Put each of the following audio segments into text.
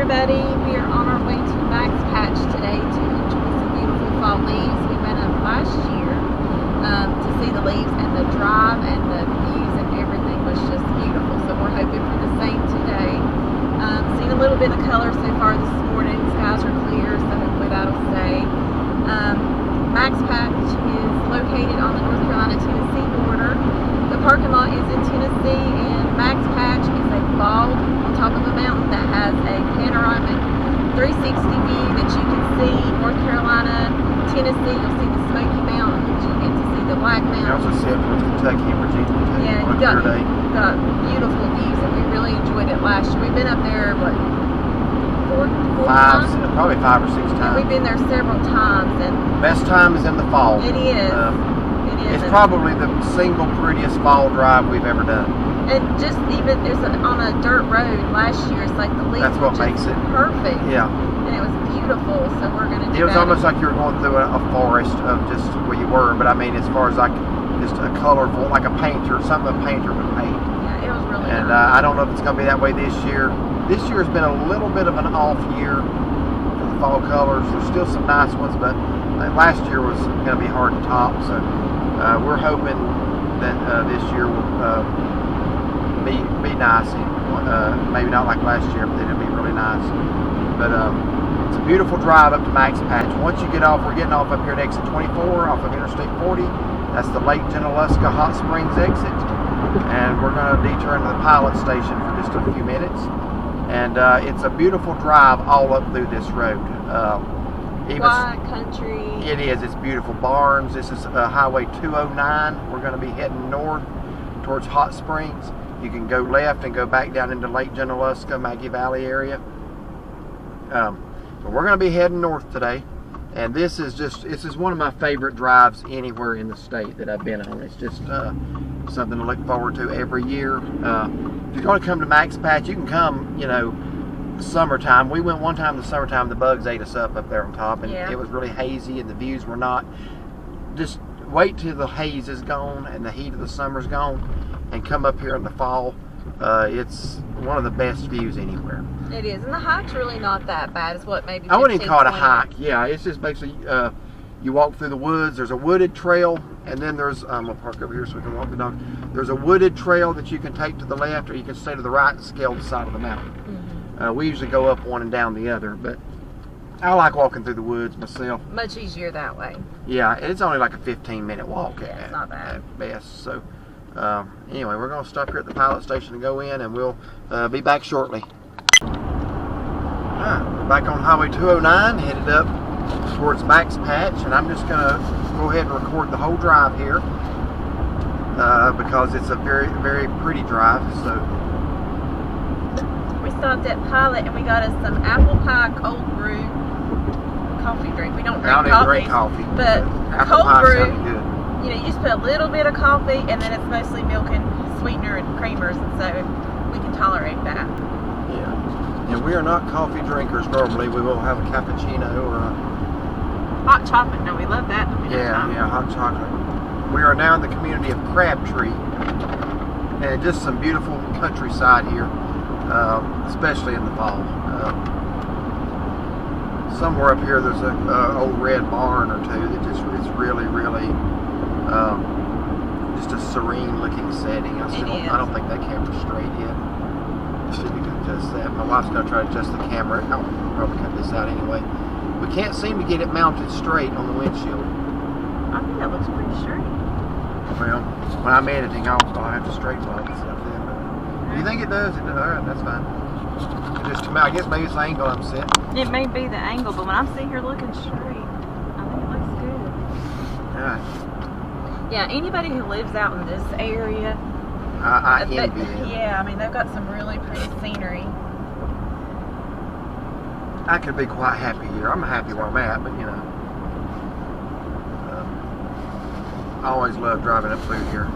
everybody. We are on our way to Max Patch today to enjoy some beautiful fall leaves. We went up last year to see the leaves, and the drive and the views and everything was just beautiful. So we're hoping for the same today. Seen a little bit of color so far this morning. Skies are clear, so hopefully that'll stay. Max Patch is located on the North Carolina-Tennessee border. The parking lot is in Tennessee, and Max Patch is a bald on top of a mountain that has a panoramic 360 view that you can see North Carolina, Tennessee. You'll see the Smoky Mountains. You get to see the Black Mountains. You also see it from Kentucky, Virginia, too. Yeah, you got beautiful views, and we really enjoyed it last year. We've been up there, what, four times? Probably 5 or 6 times. And we've been there several times, and best time is in the fall. it is. It's probably the single prettiest fall drive we've ever done. And just even on a dirt road last year, it's like the leaves. That's what makes it perfect. Yeah. And it was beautiful, so we're gonna do It was almost like you were going through a forest of just where you were, but I mean, as far as like just a colorful, like a painter, something a painter would paint. Yeah, it was really And nice. I don't know if it's going to be that way this year. This year has been a little bit of an off year for the fall colors. There's still some nice ones, but last year was going to be hard to top. So we're hoping that this year will be nice. Maybe not like last year, but then it'll be really nice. But it's a beautiful drive up to Max Patch. Once you get off, we're getting off up here at exit 24 off of Interstate 40. That's the Lake Junaluska Hot Springs exit. And we're going to detour into the pilot station for just a few minutes. And it's a beautiful drive all up through this road. Quiet country. It is. It's beautiful barns. This is Highway 209. We're going to be heading north towards Hot Springs. You can go left and go back down into Lake Junaluska, Maggie Valley area. But we're going to be heading north today. And this is one of my favorite drives anywhere in the state that I've been on. It's just something to look forward to every year. If you're going to come to Max Patch, you can come, you know, summertime. We went one time in the summertime, the bugs ate us up there on top, and it was really hazy and the views were not. Just wait till the haze is gone and the heat of the summer's gone and come up here in the fall. It's one of the best views anywhere. It is, and the hike's really not that bad. It's what, maybe 15, I wouldn't even call it a 20. hike. Yeah, it's just basically you walk through the woods. There's a wooded trail, and then there's I'm gonna park over here so we can walk the dog. There's a wooded trail that you can take to the left, or you can stay to the right and scale the side of the mountain. Mm-hmm. We usually go up one and down the other, but I like walking through the woods myself. Much easier that way. Yeah, it's only like a 15-minute walk it's not bad. at best. So anyway, we're going to stop here at the pilot station to go in, and we'll be back shortly. We're back on Highway 209, headed up towards Max Patch, and I'm just going to go ahead and record the whole drive here because it's a very, very pretty drive. So we stopped at Pilot and we got us some apple pie cold brew coffee drink. We don't drink coffee, but apple cold brew. Good. You know, you just put a little bit of coffee, and then it's mostly milk and sweetener and creamers, and so we can tolerate that. Yeah. And we are not coffee drinkers normally. We will have a cappuccino or a hot chocolate. No, we love that. Yeah, hot chocolate. We are now in the community of Crabtree, and just some beautiful countryside here, especially in the fall. Somewhere up here, there's an old red barn or two that just is really, really just a serene-looking setting. I don't think that camera's straight yet. See if we can adjust that. My wife's going to try to adjust the camera. I'll probably cut this out anyway. We can't seem to get it mounted straight on the windshield. I think that looks pretty straight. Well, when I'm editing, I'll have to straighten all this stuff then. But if you think it does, it does. All right, that's fine. Just, I guess maybe it's the angle I'm set. It may be the angle, but when I'm sitting here looking straight, I think it looks good. All right. Yeah, anybody who lives out in this area, I envy them. Yeah, I mean, they've got some really pretty scenery. I could be quite happy here. I'm happy where I'm at, but you know, I always love driving up through here.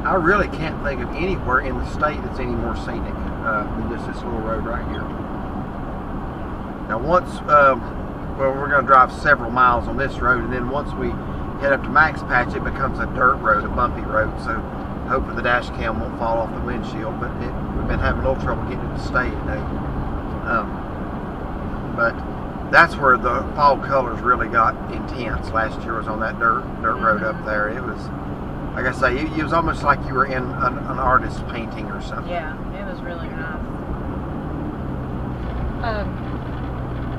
I really can't think of anywhere in the state that's any more scenic than just this little road right here. Now once, well, we're going to drive several miles on this road, and then once we head up to Max Patch, it becomes a dirt road, a bumpy road. So hoping the dash cam won't fall off the windshield. But we've been having a little trouble getting it to stay today. But that's where the fall colors really got intense. Last year was on that dirt road up there. It was, like I say, it was almost like you were in an artist's painting or something. Yeah, it was really nice.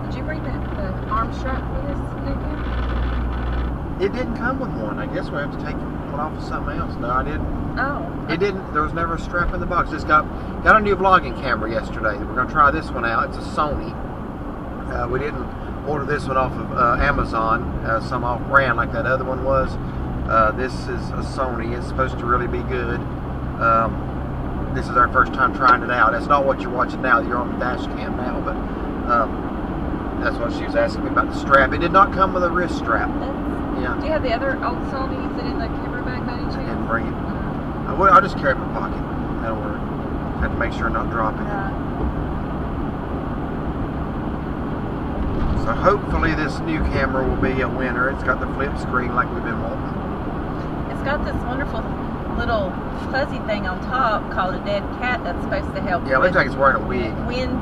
Did you bring the arm strap for this again? It didn't come with one. I guess we have to take one off of something else. No, I didn't. Oh. It didn't. There was never a strap in the box. Just got a new vlogging camera yesterday. We're going to try this one out. It's a Sony. We didn't order this one off of Amazon, some off-brand like that other one was. This is a Sony. It's supposed to really be good. This is our first time trying it out. That's not what you're watching now. You're on the dash cam now, but that's what she was asking me about the strap. It did not come with a wrist strap. Yeah. Do you have the other old Sony? Is it in the camera bag by any chance? I didn't bring it. I'll just carry it in my pocket. That'll work. Have to make sure not dropping it. So hopefully this new camera will be a winner. It's got the flip screen like we've been wanting. It's got this wonderful little fuzzy thing on top called a dead cat that's supposed to help. Yeah, it looks like it's wearing a wig. Wind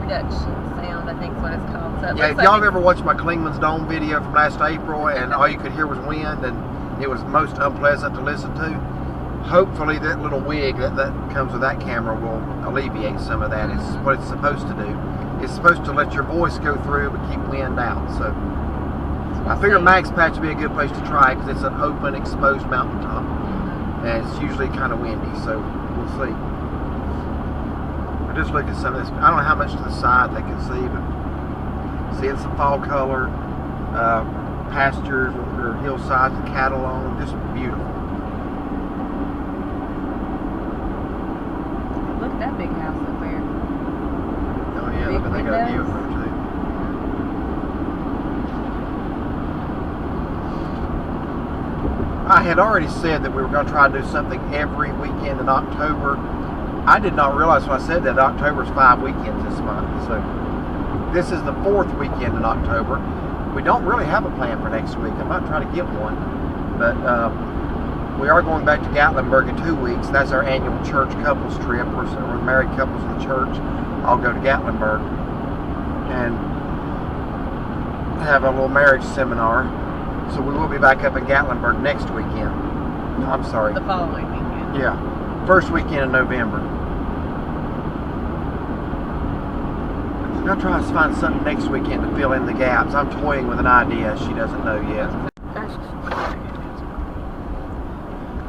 reduction sound, I think is what it's called. So yeah, if y'all have ever watched my Klingman's Dome video from last April and all you could hear was wind and it was most unpleasant to listen to, hopefully that little wig that comes with that camera will alleviate some of that. It's what it's supposed to do. It's supposed to let your voice go through but keep wind out. So I figure Max Patch would be a good place to try because it's an open, exposed mountaintop. And it's usually kind of windy, so we'll see. I just looked at some of this. I don't know how much to the side they can see, but seeing some fall color, pastures or hillsides and cattle on, just beautiful. Look at that big house up there. Oh yeah, look, they got a view of her too. I had already said that we were going to try to do something every weekend in October. I did not realize when I said that October's 5 weekends this month. So this is the 4th weekend in October. We don't really have a plan for next week. I might try to get one. But we are going back to Gatlinburg in 2 weeks. That's our annual church couples trip. We're married couples in the church. I'll go to Gatlinburg and have a little marriage seminar. So we will be back up in Gatlinburg next weekend. I'm sorry. The following weekend. Yeah. First weekend in November. I'm going to try to find something next weekend to fill in the gaps. I'm toying with an idea she doesn't know yet.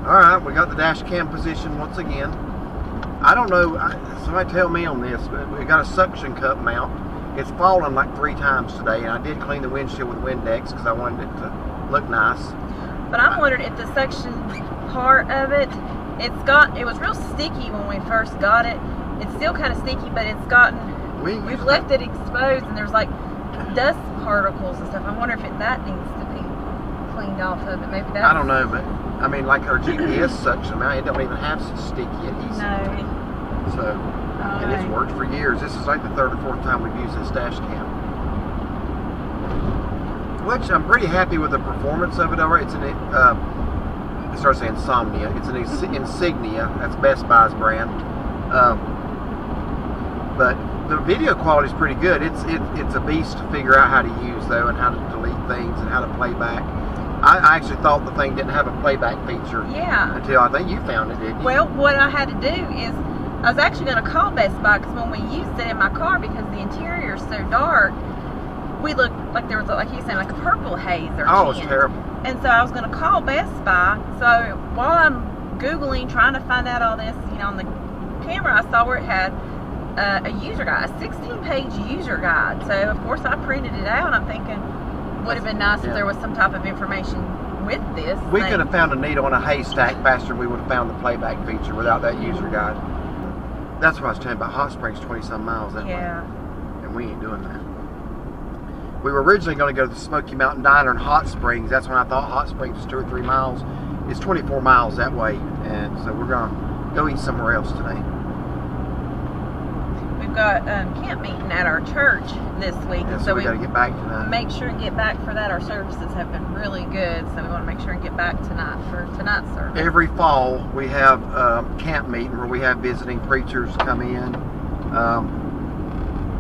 Alright, we got the dash cam position once again. I don't know, somebody tell me on this, but we got a suction cup mount. It's fallen like 3 times today, and I did clean the windshield with Windex because I wanted it to look nice. But I'm wondering if the suction part of it, it was real sticky when we first got it. It's still kind of sticky, but it's gotten, we've left it exposed and there's like dust particles and stuff. I wonder if that needs to be cleaned off of it. Maybe that. I don't know, but I mean, like our GPS suction mount, it don't even have some sticky adhesive. No. So, and it's worked for years. This is like the 3rd or 4th time we've used this dash cam. Which I'm pretty happy with the performance of it. It's an, I started saying Insomnia. It's an Insignia. That's Best Buy's brand. But the video quality is pretty good. It's a beast to figure out how to use though, and how to delete things and how to play back. I actually thought the thing didn't have a playback feature. Yeah. Until I think you found it, didn't you? Well, what I had to do is I was actually going to call Best Buy because when we used it in my car, because the interior is so dark, we looked like there was, like you said, like a purple haze or oh, it's terrible. And so I was going to call Best Buy. So while I'm Googling, trying to find out all this, on the camera, I saw where it had a user guide, a 16-page user guide. So of course I printed it out. I'm thinking, would have been nice if there was some type of information with this. We could have found a needle in a haystack faster than we would have found the playback feature without that user guide. That's what I was telling you about. Hot Springs 20-some miles that way. And we ain't doing that. We were originally going to go to the Smoky Mountain Diner in Hot Springs. That's when I thought Hot Springs was 2 or 3 miles. It's 24 miles that way. And so we're going to go eat somewhere else today. We've we've got camp meeting at our church this week. Yeah, so we got to get back tonight. Make sure and get back for that. Our services have been really good, so we want to make sure and get back tonight for tonight's service. Every fall we have camp meeting where we have visiting preachers come in.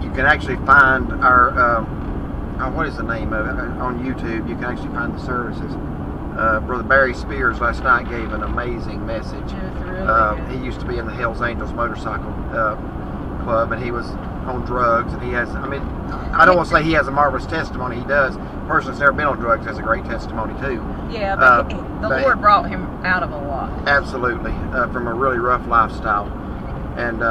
You can actually find our what is the name of it on YouTube. You can actually find the services. Brother Barry Spears last night gave an amazing message. It was really good. He used to be in the Hells Angels motorcycle club, and he was on drugs, and he has, I mean, I don't want to say he has a marvelous testimony. He does. A person that's never been on drugs has a great testimony too. Yeah, but the Lord brought him out of a lot. Absolutely, from a really rough lifestyle, and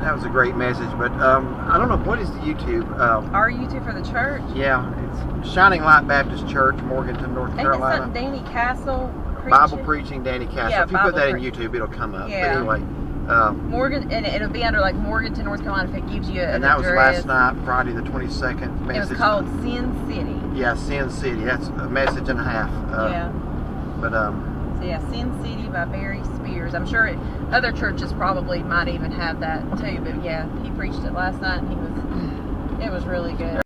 that was a great message. But I don't know, what is the YouTube? Our YouTube for the church? Yeah, it's Shining Light Baptist Church, Morganton, North Carolina. Ain't it something Danny Castle preaching? Bible preaching Danny Castle. Yeah, if you put that in YouTube, it'll come up. Yeah. But anyway. Morgan, and it'll be under like Morganton, North Carolina, if it gives you an and that address. was last night, Friday the 22nd. Message. It was called Sin City. Yeah, Sin City. That's a message and a half. Yeah. But So yeah, Sin City by Barry Spears. I'm sure other churches probably might even have that too. But yeah, he preached it last night, and it was really good.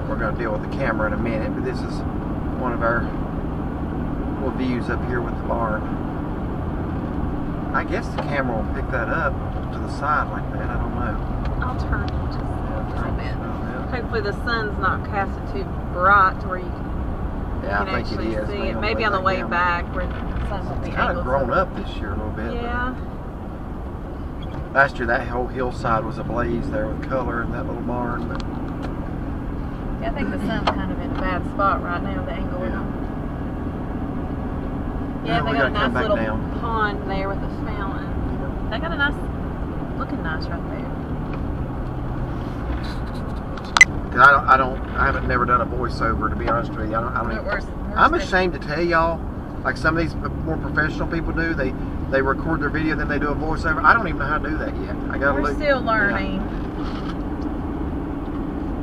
We're going to deal with the camera in a minute, but this is one of our little views up here with the barn. I guess the camera will pick that up to the side like that. I don't know. I'll turn it just a bit. Hopefully the sun's not casted too bright to where you can, Yeah, I think actually it is. see it. Maybe on the way back where the sun will be It's kind able of to. grown up this year a little bit. Yeah. Last year that whole hillside was ablaze there with color in that little barn. But Yeah, I think the sun's kind of in a bad spot right now, the angle we're on. Yeah, we they got a gotta come nice back little down. pond there with a fountain. They got a nice, looking nice right there. Cause I haven't never done a voiceover, to be honest with you. I don't even, I'm ashamed to tell y'all, like some of these more professional people do, they record their video, then they do a voiceover. I don't even know how to do that yet. We're still learning.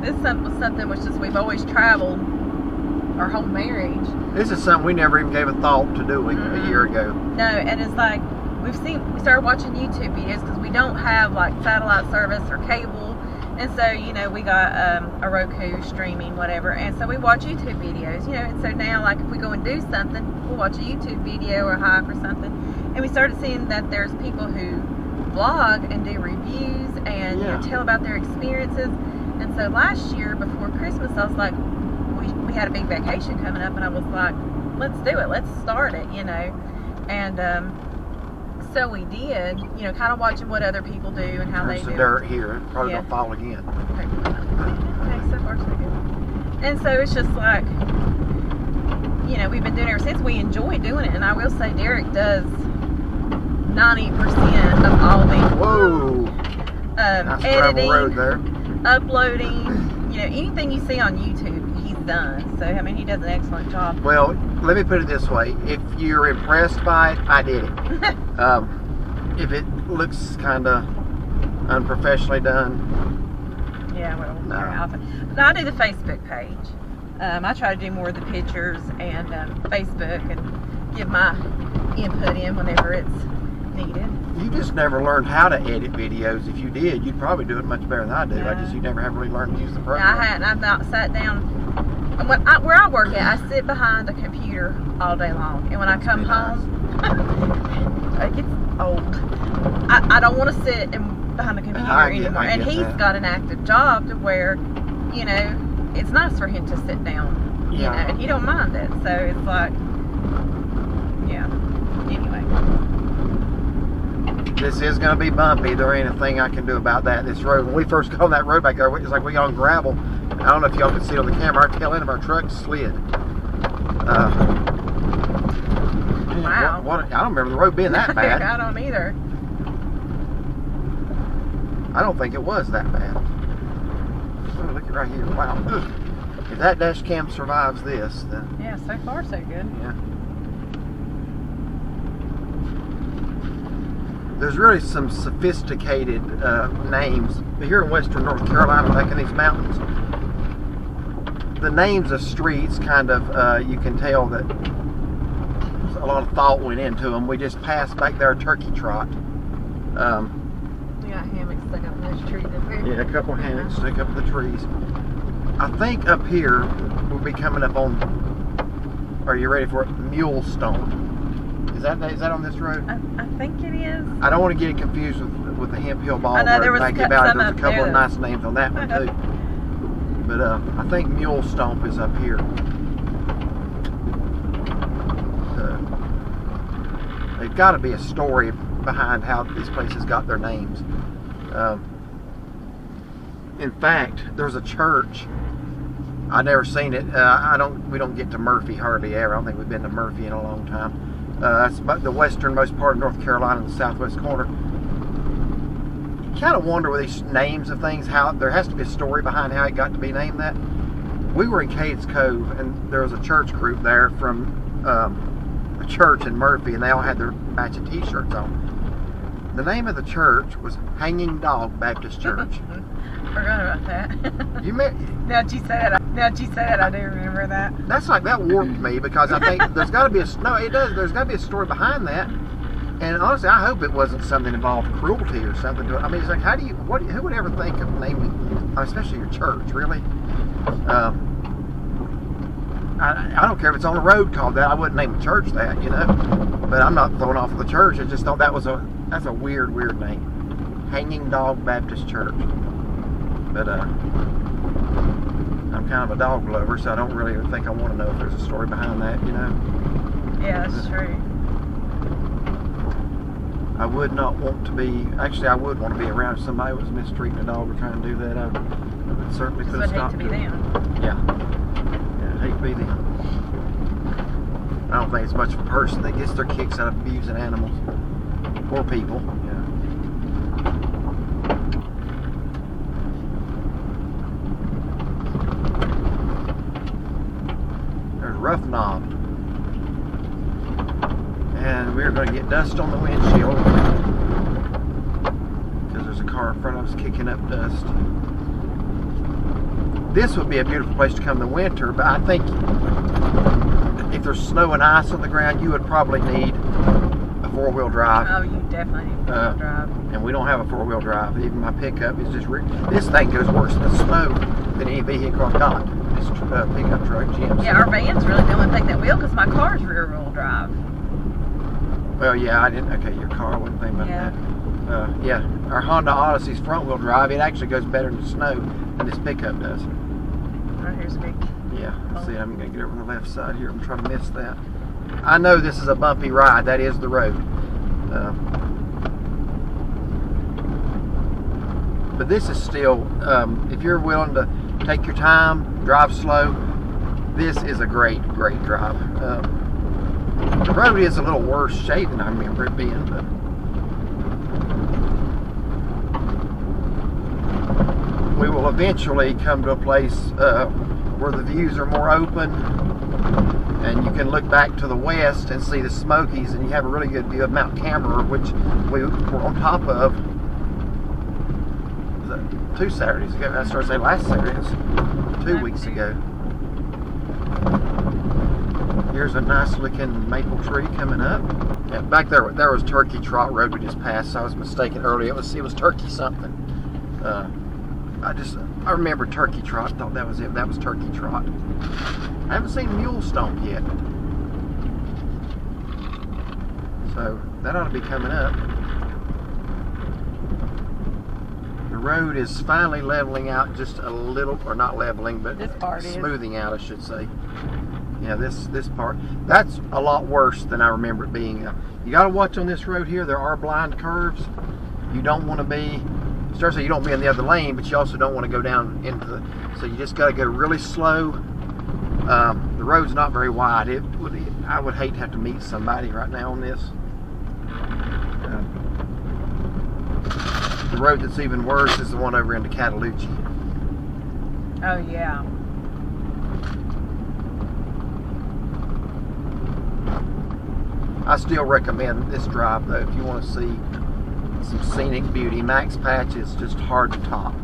Yeah. This was something which is we've always traveled our whole marriage. This is something we never even gave a thought to doing a year ago. No, and it's like we started watching YouTube videos because we don't have like satellite service or cable, and so we got a Roku streaming whatever, and so we watch YouTube videos, and so now like if we go and do something, we'll watch a YouTube video or hike or something, and we started seeing that there's people who vlog and do reviews and tell about their experiences, and so last year before Christmas I was like, we had a big vacation coming up, and I was like, let's do it, let's start it, and so we did, kind of watching what other people do and how they do. There's the dirt here. It probably don't fall again. Okay, so far so good. And so it's just like, we've been doing it ever since. We enjoy doing it, and I will say Derek does 90% of all the nice editing, road there. uploading, anything you see on YouTube, he's done. So, I mean, he does an excellent job. Well, let me put it this way. If you're impressed by it, I did it. If it looks kind of unprofessionally done, yeah, well, no. very often. But I do the Facebook page. I try to do more of the pictures and Facebook and give my input in whenever it's needed. You just never learned how to edit videos. If you did, you'd probably do it much better than I do. Yeah. You never have really learned to use the program. No, I hadn't. I've not sat down. Where I work at, I sit behind a computer all day long, and when I come home, it gets old. I don't want to sit behind the computer anymore. And he's got an active job to where, it's nice for him to sit down, and he don't mind it. So it's like, yeah. Anyway. This is going to be bumpy. There ain't a thing I can do about that. This road, when we first got on that road back there, it's like we got on gravel. I don't know if y'all can see it on the camera. Our tail end of our truck slid. Wow. I don't remember the road being that bad. I don't either. I don't think it was that bad. Oh, look at right here. Wow. Ugh. If that dash cam survives this, then... Yeah, so far so good. Yeah. There's really some sophisticated names. Here in western North Carolina, back in these mountains, the names of streets kind of, you can tell that a lot of thought went into them. We just passed back there a turkey trot. We got hammocks stuck up in those trees up there. Yeah, a couple hammocks stuck up in the trees. I think up here we'll be coming up on. Are you ready for it? Mulestone. Is that on this road? I think it is. I don't want to get it confused with the Hemphill Bald. I know there was There's a couple of nice names on that one too. But I think Mulestone is up here. There's got to be a story behind how these places got their names. In fact, there's a church. I've never seen it. We don't get to Murphy hardly ever. I don't think we've been to Murphy in a long time. That's about the westernmost part of North Carolina, in the southwest corner. You kind of wonder with these names of things how there has to be a story behind how it got to be named that. We were in Cades Cove, and there was a church group there from a church in Murphy, and they all had their match of T-shirts on. The name of the church was Hanging Dog Baptist Church. Forgot about that. Now that you say it, I do remember that. That's like, that warped me, because I think there's got to be there's got to be a story behind that. And honestly, I hope it wasn't something involved cruelty or something to it. I mean, it's like, who would ever think of naming, especially your church, really? I don't care if it's on the road called that. I wouldn't name a church that, you know. But I'm not throwing off of the church. I just thought that's a weird name. Hanging Dog Baptist Church. But I'm kind of a dog lover, so I don't really think I want to know if there's a story behind that, you know. Yeah, that's true. I would not want to be. Actually, I would want to be around if somebody was mistreating a dog or trying to do that. I would certainly put a stop to it. Yeah. I'd hate to be them. I don't think it's much of a person that gets their kicks out of abusing animals or people. Yeah. There's Rough Knob. And we're going to get dust on the windshield because there's a car in front of us kicking up dust. This would be a beautiful place to come in the winter, but I think if there's snow and ice on the ground, you would probably need a four-wheel drive. Oh, you definitely need a four-wheel drive. And we don't have a four-wheel drive. Even my pickup is just this thing goes worse in the snow than any vehicle I've got. This pickup truck, GMC. Yeah, our van's really the only thing that will, because my car's rear-wheel drive. Well, yeah, I didn't. Okay, your car, I wasn't thinking about that. Yeah, our Honda Odyssey's front-wheel drive, it actually goes better in the snow than this pickup does. Oh, here's a big. Yeah, see, I'm going to get over the left side here. I'm trying to miss that. I know this is a bumpy ride. That is the road. But this is still, if you're willing to take your time, drive slow, this is a great drive. The road is a little worse shape than I remember it being, but we will eventually come to a place where the views are more open and you can look back to the west and see the Smokies, and you have a really good view of Mount Cameron, which we were on top of 2 Saturdays ago. I started saying last Saturday, it was 2 weeks ago. Here's a nice looking maple tree coming up. Yeah, back there was Turkey Trot Road we just passed, so I was mistaken earlier. It was Turkey something. I remember Turkey Trot, thought that was it. That was Turkey Trot. I haven't seen Mulestone yet. So that ought to be coming up. The road is finally leveling out just a little, or not leveling, but this part smoothing out, I should say. Yeah, this part, that's a lot worse than I remember it being. You got to watch on this road here. There are blind curves. You don't want to be, you don't be in the other lane, but you also don't want to go down into the, so you just got to go really slow. The road's not very wide. I would hate to have to meet somebody right now on this. The road that's even worse is the one over into Cataloochee. Oh yeah. I still recommend this drive though if you want to see some scenic beauty. Max Patch is just hard to top.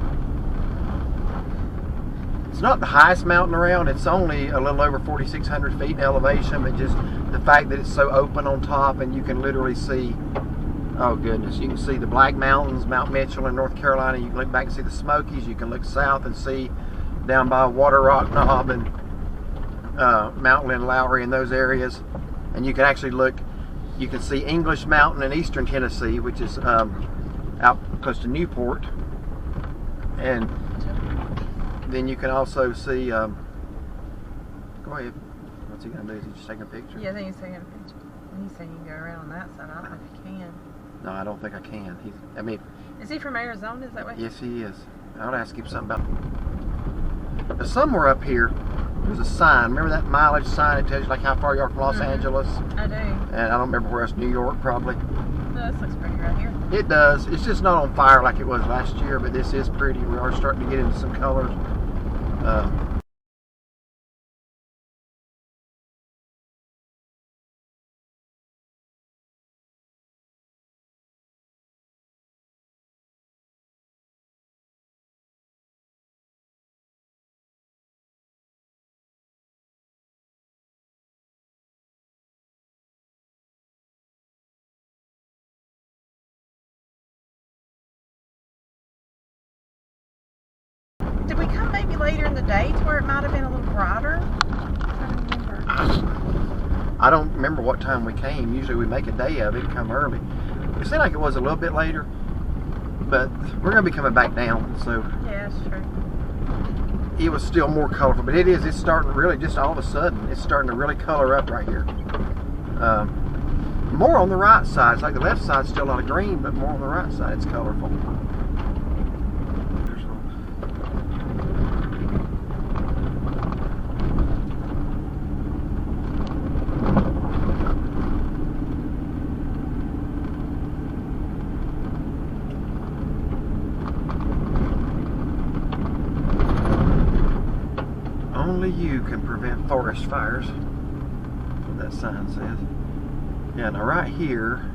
It's not the highest mountain around. It's only a little over 4,600 feet in elevation, but just the fact that it's so open on top and you can literally see Oh goodness, you can see the Black Mountains, Mount Mitchell in North Carolina. You can look back and see the Smokies. You can look south and see down by Waterrock Knob and Mount Lynn Lowry in those areas. And you can actually look, you can see English Mountain in eastern Tennessee, which is out close to Newport. And then you can also see, go ahead, what's he going to do? Is he just taking a picture? Yeah, I think he's taking a picture. He's saying you can go around on that side. I don't know if you can. No, I don't think I can. Is he from Arizona? Is that what? Yes, he is. I'll ask him something about. Somewhere up here, there's a sign. Remember that mileage sign? It tells you like how far you are from Los Angeles. I do. And I don't remember where else. New York, probably. No, this looks pretty right here. It does. It's just not on fire like it was last year, but this is pretty. We are starting to get into some colors. Did we come maybe later in the day to where it might have been a little brighter? I don't remember what time we came. Usually we make a day of it and come early. It seemed like it was a little bit later, but we're going to be coming back down, so. Yeah, that's true. It was still more colorful, but it's starting really just all of a sudden, it's starting to really color up right here. More on the right side. It's like the left side's still a lot of green, but more on the right side it's colorful. Only you can prevent forest fires. That's what that sign says. Yeah, now right here,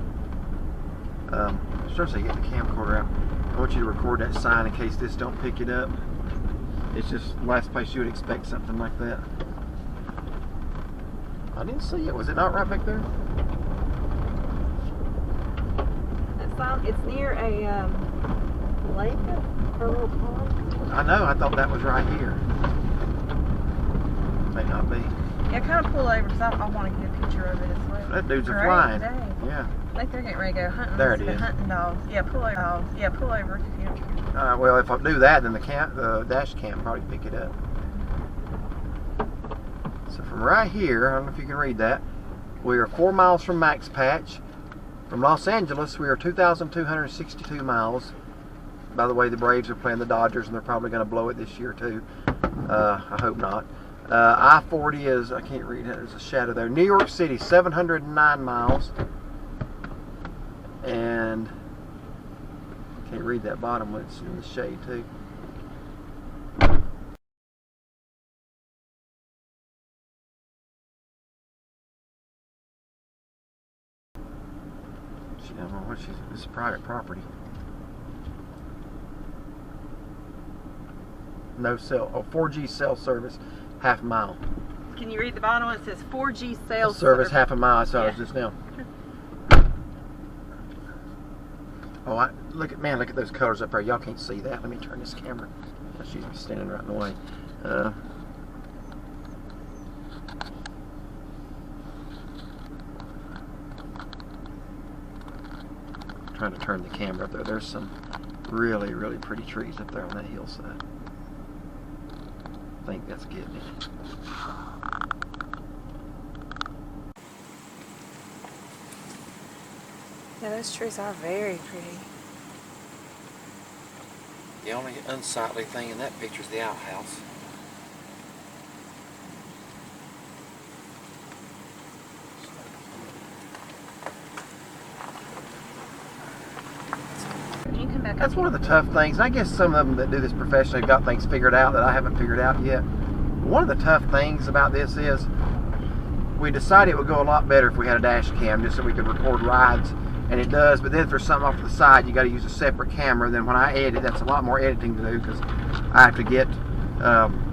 starts to get the camcorder out. I want you to record that sign in case this don't pick it up. It's just the last place you would expect something like that. I didn't see it. Was it not right back there? That sign, it's near a lake or a little pond. I know. I thought that was right here. May not be. Yeah, kind of pull over because I want to get a picture of it as well. That dude's a flying. Day. Yeah. I think they're getting ready to go hunting. There it is. Hunting dogs. Yeah, pull over. Yeah, pull over. Yeah. Well, if I do that, then the dash cam probably pick it up. So from right here, I don't know if you can read that, we are 4 miles from Max Patch. From Los Angeles, we are 2,262 miles. By the way, the Braves are playing the Dodgers, and they're probably going to blow it this year too. I hope not. I-40 is, I can't read it, there's a shadow there. New York City, 709 miles. And can't read that bottom one, it's in the shade too. I don't know what this is private property. No cell, 4G cell service, half a mile. Can you read the bottom one? It says 4G cell service half a mile. I saw it just now. Oh, look at those colors up there. Y'all can't see that. Let me turn this camera. She's standing right in the way. Trying to turn the camera up there. There's some really, really pretty trees up there on that hillside. I think that's getting it. Yeah, those trees are very pretty. The only unsightly thing in that picture is the outhouse. That's one of the tough things. I guess some of them that do this professionally have got things figured out that I haven't figured out yet. One of the tough things about this is we decided it would go a lot better if we had a dash cam just so we could record rides, and it does, but then if there's something off to the side you got to use a separate camera. Then when I edit, that's a lot more editing to do because I have to get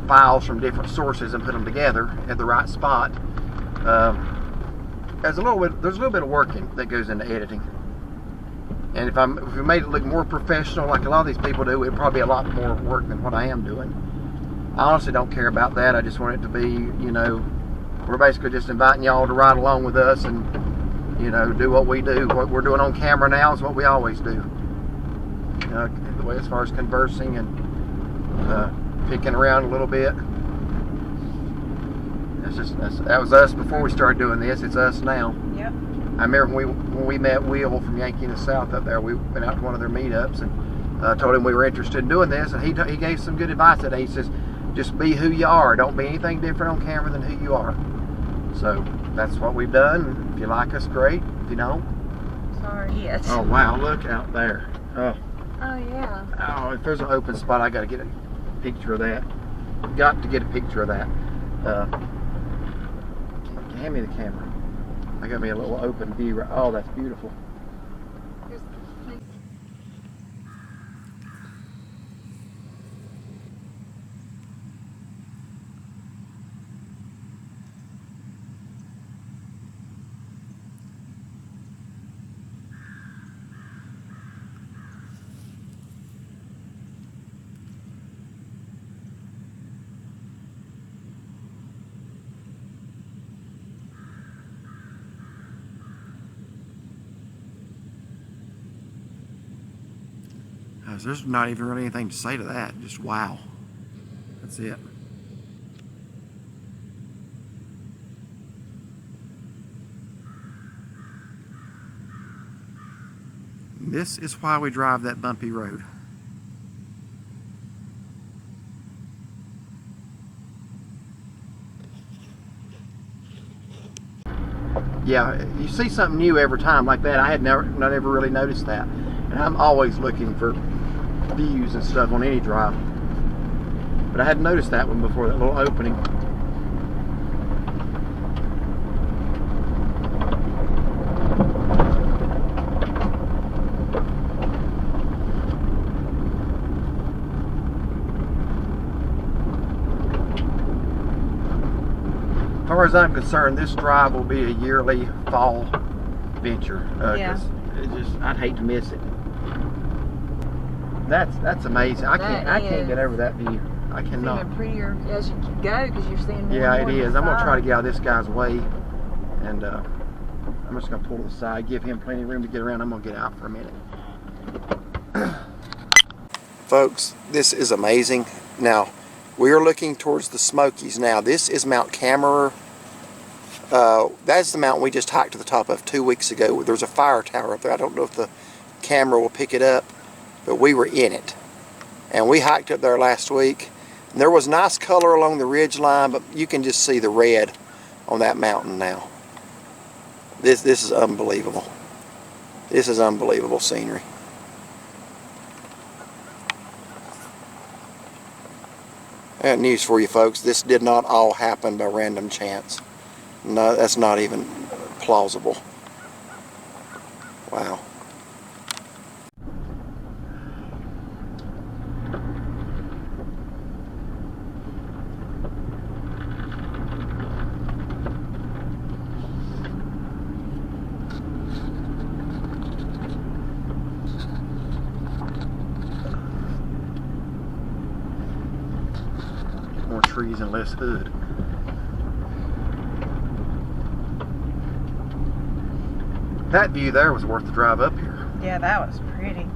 files from different sources and put them together at the right spot. There's a little bit of working that goes into editing. And if we made it look more professional, like a lot of these people do, it'd probably be a lot more work than what I am doing. I honestly don't care about that. I just want it to be, you know, we're basically just inviting y'all to ride along with us and, you know, do what we do. What we're doing on camera now is what we always do. The way as far as conversing and picking around a little bit. That was us before we started doing this. It's us now. Yep. I remember when we met Will from Yankee in the South up there, we went out to one of their meetups and told him we were interested in doing this, and he gave some good advice today. He says, just be who you are. Don't be anything different on camera than who you are. So that's what we've done. If you like us, great. If you don't. Sorry. Yes. Oh, wow. Look out there. Oh, yeah. Oh, if there's an open spot, I got to get a picture of that. Got to get a picture of that. Hand me the camera. I got me a little open view. Oh, that's beautiful. There's not even really anything to say to that. Just wow. That's it. This is why we drive that bumpy road. Yeah, you see something new every time like that. I had not ever really noticed that. And I'm always looking for views and stuff on any drive, but I hadn't noticed that one before, that little opening. As far as I'm concerned, this drive will be a yearly fall venture. Yeah. I'd hate to miss it. That's amazing. I can't get over that view. I cannot. It's even prettier as you go because you're seeing more. Yeah, and more it is. I'm gonna try to side. get out of this guy's way, and I'm just gonna pull to the side, give him plenty of room to get around. I'm gonna get out for a minute. Folks, this is amazing. Now, we are looking towards the Smokies. Now, this is Mount Camerer. That's the mountain we just hiked to the top of 2 weeks ago. There's a fire tower up there. I don't know if the camera will pick it up, but we were in it. And we hiked up there last week. And there was nice color along the ridge line, but you can just see the red on that mountain now. This is unbelievable. This is unbelievable scenery. I got news for you folks. This did not all happen by random chance. No, that's not even plausible. Wow. More trees and less hood. That view there was worth the drive up here. Yeah, that was pretty.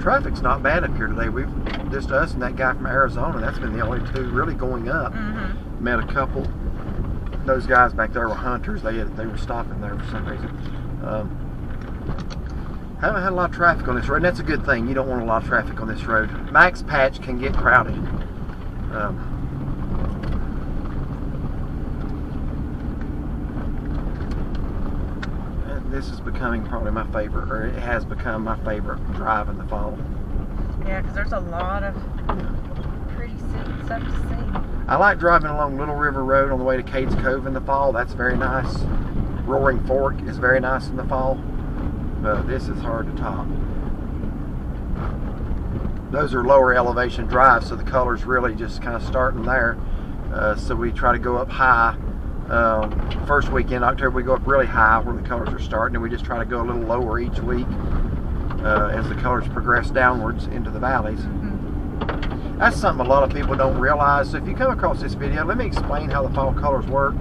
Traffic's not bad up here today. We've just us and that guy from Arizona. That's been the only two really going up. Mm-hmm. Met a couple. Those guys back there were hunters. They were stopping there for some reason. Haven't had a lot of traffic on this road, and that's a good thing. You don't want a lot of traffic on this road. Max Patch can get crowded. And this is becoming probably my favorite, or it has become my favorite drive in the fall. Yeah, because there's a lot of pretty stuff to see. I like driving along Little River Road on the way to Cades Cove in the fall. That's very nice. Roaring Fork is very nice in the fall, but this is hard to top. Those are lower elevation drives, so the colors really just kind of starting there. So we try to go up high. First weekend, October, we go up really high where the colors are starting, and we just try to go a little lower each week as the colors progress downwards into the valleys. That's something a lot of people don't realize. So if you come across this video, let me explain how the fall colors work.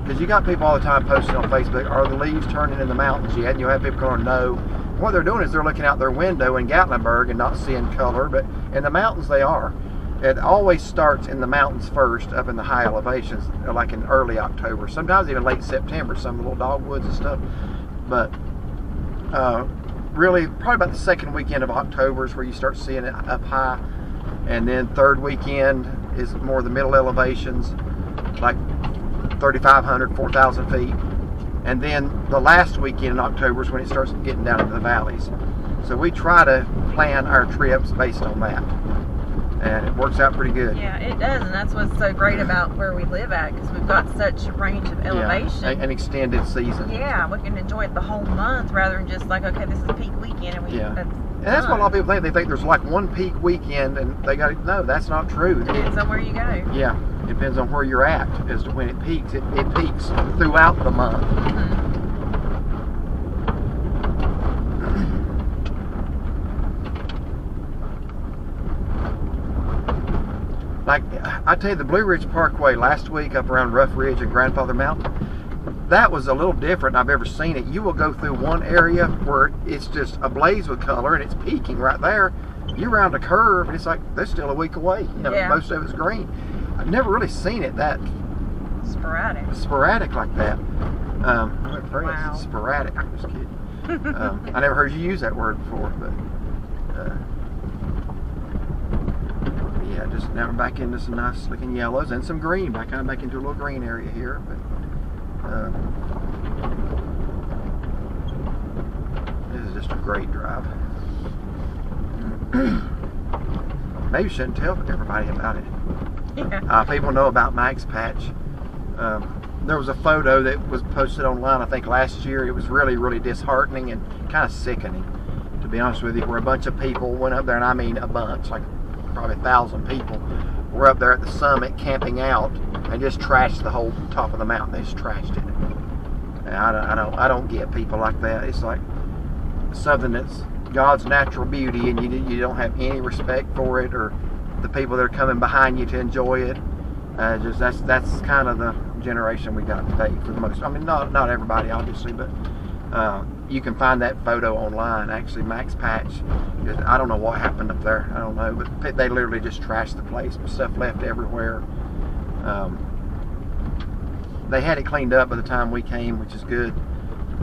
Because you got people all the time posting on Facebook, are the leaves turning in the mountains yet? And you'll have people going, no. What they're doing is they're looking out their window in Gatlinburg and not seeing color, but in the mountains they are. It always starts in the mountains first, up in the high elevations, like in early October, sometimes even late September, some of the little dogwoods and stuff. But really, probably about the second weekend of October is where you start seeing it up high. And then third weekend is more the middle elevations, like 3,500, 4,000 feet. And then the last weekend in October is when it starts getting down into the valleys. So we try to plan our trips based on that. And it works out pretty good. Yeah, it does, and that's what's so great about where we live at, because we've got such a range of elevation. Yeah, an extended season. Yeah, we can enjoy it the whole month rather than just like, okay, this is peak weekend, and we. Yeah. And that's what a lot of people think. They think there's like one peak weekend, and they got no. That's not true. Depends on where you go. Yeah, it depends on where you're at as to when it peaks. It peaks throughout the month. Like I tell you, the Blue Ridge Parkway last week up around Rough Ridge and Grandfather Mountain, that was a little different than I've ever seen it. You will go through one area where it's just ablaze with color and it's peaking right there. You round a curve and it's like they're still a week away. You know, most of it's green. I've never really seen it that sporadic like that. Wow. Sporadic. I'm just kidding. I never heard you use that word before, but yeah, just now we're back into some nice looking yellows and some green. Kind of back into a little green area here, but. This is just a great drive. Maybe you shouldn't tell everybody about it. Yeah. People know about Max Patch. There was a photo that was posted online, I think last year. It was really, really disheartening and kind of sickening, to be honest with you, where a bunch of people went up there, and I mean a bunch, like probably 1,000 people, were up there at the summit camping out and just trashed the whole top of the mountain. They just trashed it. And I don't get people like that. It's like something that's God's natural beauty, and you don't have any respect for it, or the people that are coming behind you to enjoy it. Just that's kind of the generation we got today for the most. I mean, not everybody obviously, but you can find that photo online. Actually, Max Patch. I don't know what happened up there. I don't know, but they literally just trashed the place. Stuff left everywhere. They had it cleaned up by the time we came, which is good.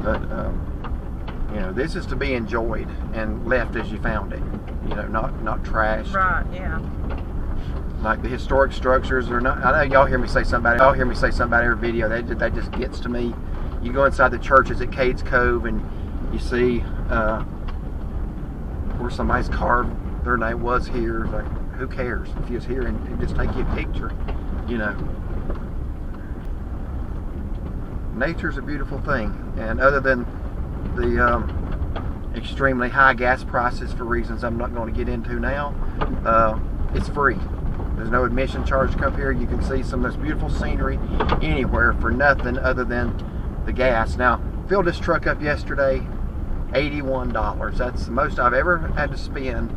But you know, this is to be enjoyed and left as you found it. You know, not trashed. Right. Yeah. Like the historic structures are not. I know y'all hear me say something about it. Y'all hear me say something about every video. That just gets to me. You go inside the churches at Cades Cove and you see where somebody's carved their name was here. Like, who cares if you was here and just take you a picture, you know. Nature's a beautiful thing, and other than the extremely high gas prices for reasons I'm not going to get into now, it's free. There's no admission charge to come here. You can see some of this beautiful scenery anywhere for nothing other than the gas. Now, filled this truck up yesterday, $81. That's the most I've ever had to spend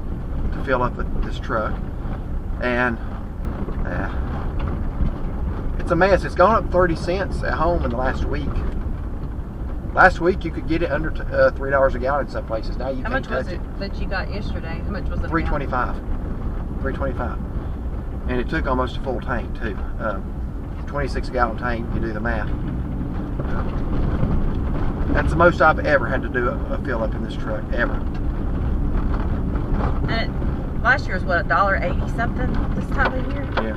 to fill up this truck. And it's a mess. It's gone up 30 cents at home in the last week. Last week you could get it under $3 a gallon in some places. Now you can't touch it. How much was it that you got yesterday? How much was it? $3.25. $3.25. And it took almost a full tank too. 26 gallon tank, you do the math. That's the most I've ever had to do a fill up in this truck, ever. And last year was what, $1.80 something this time of year? Yeah.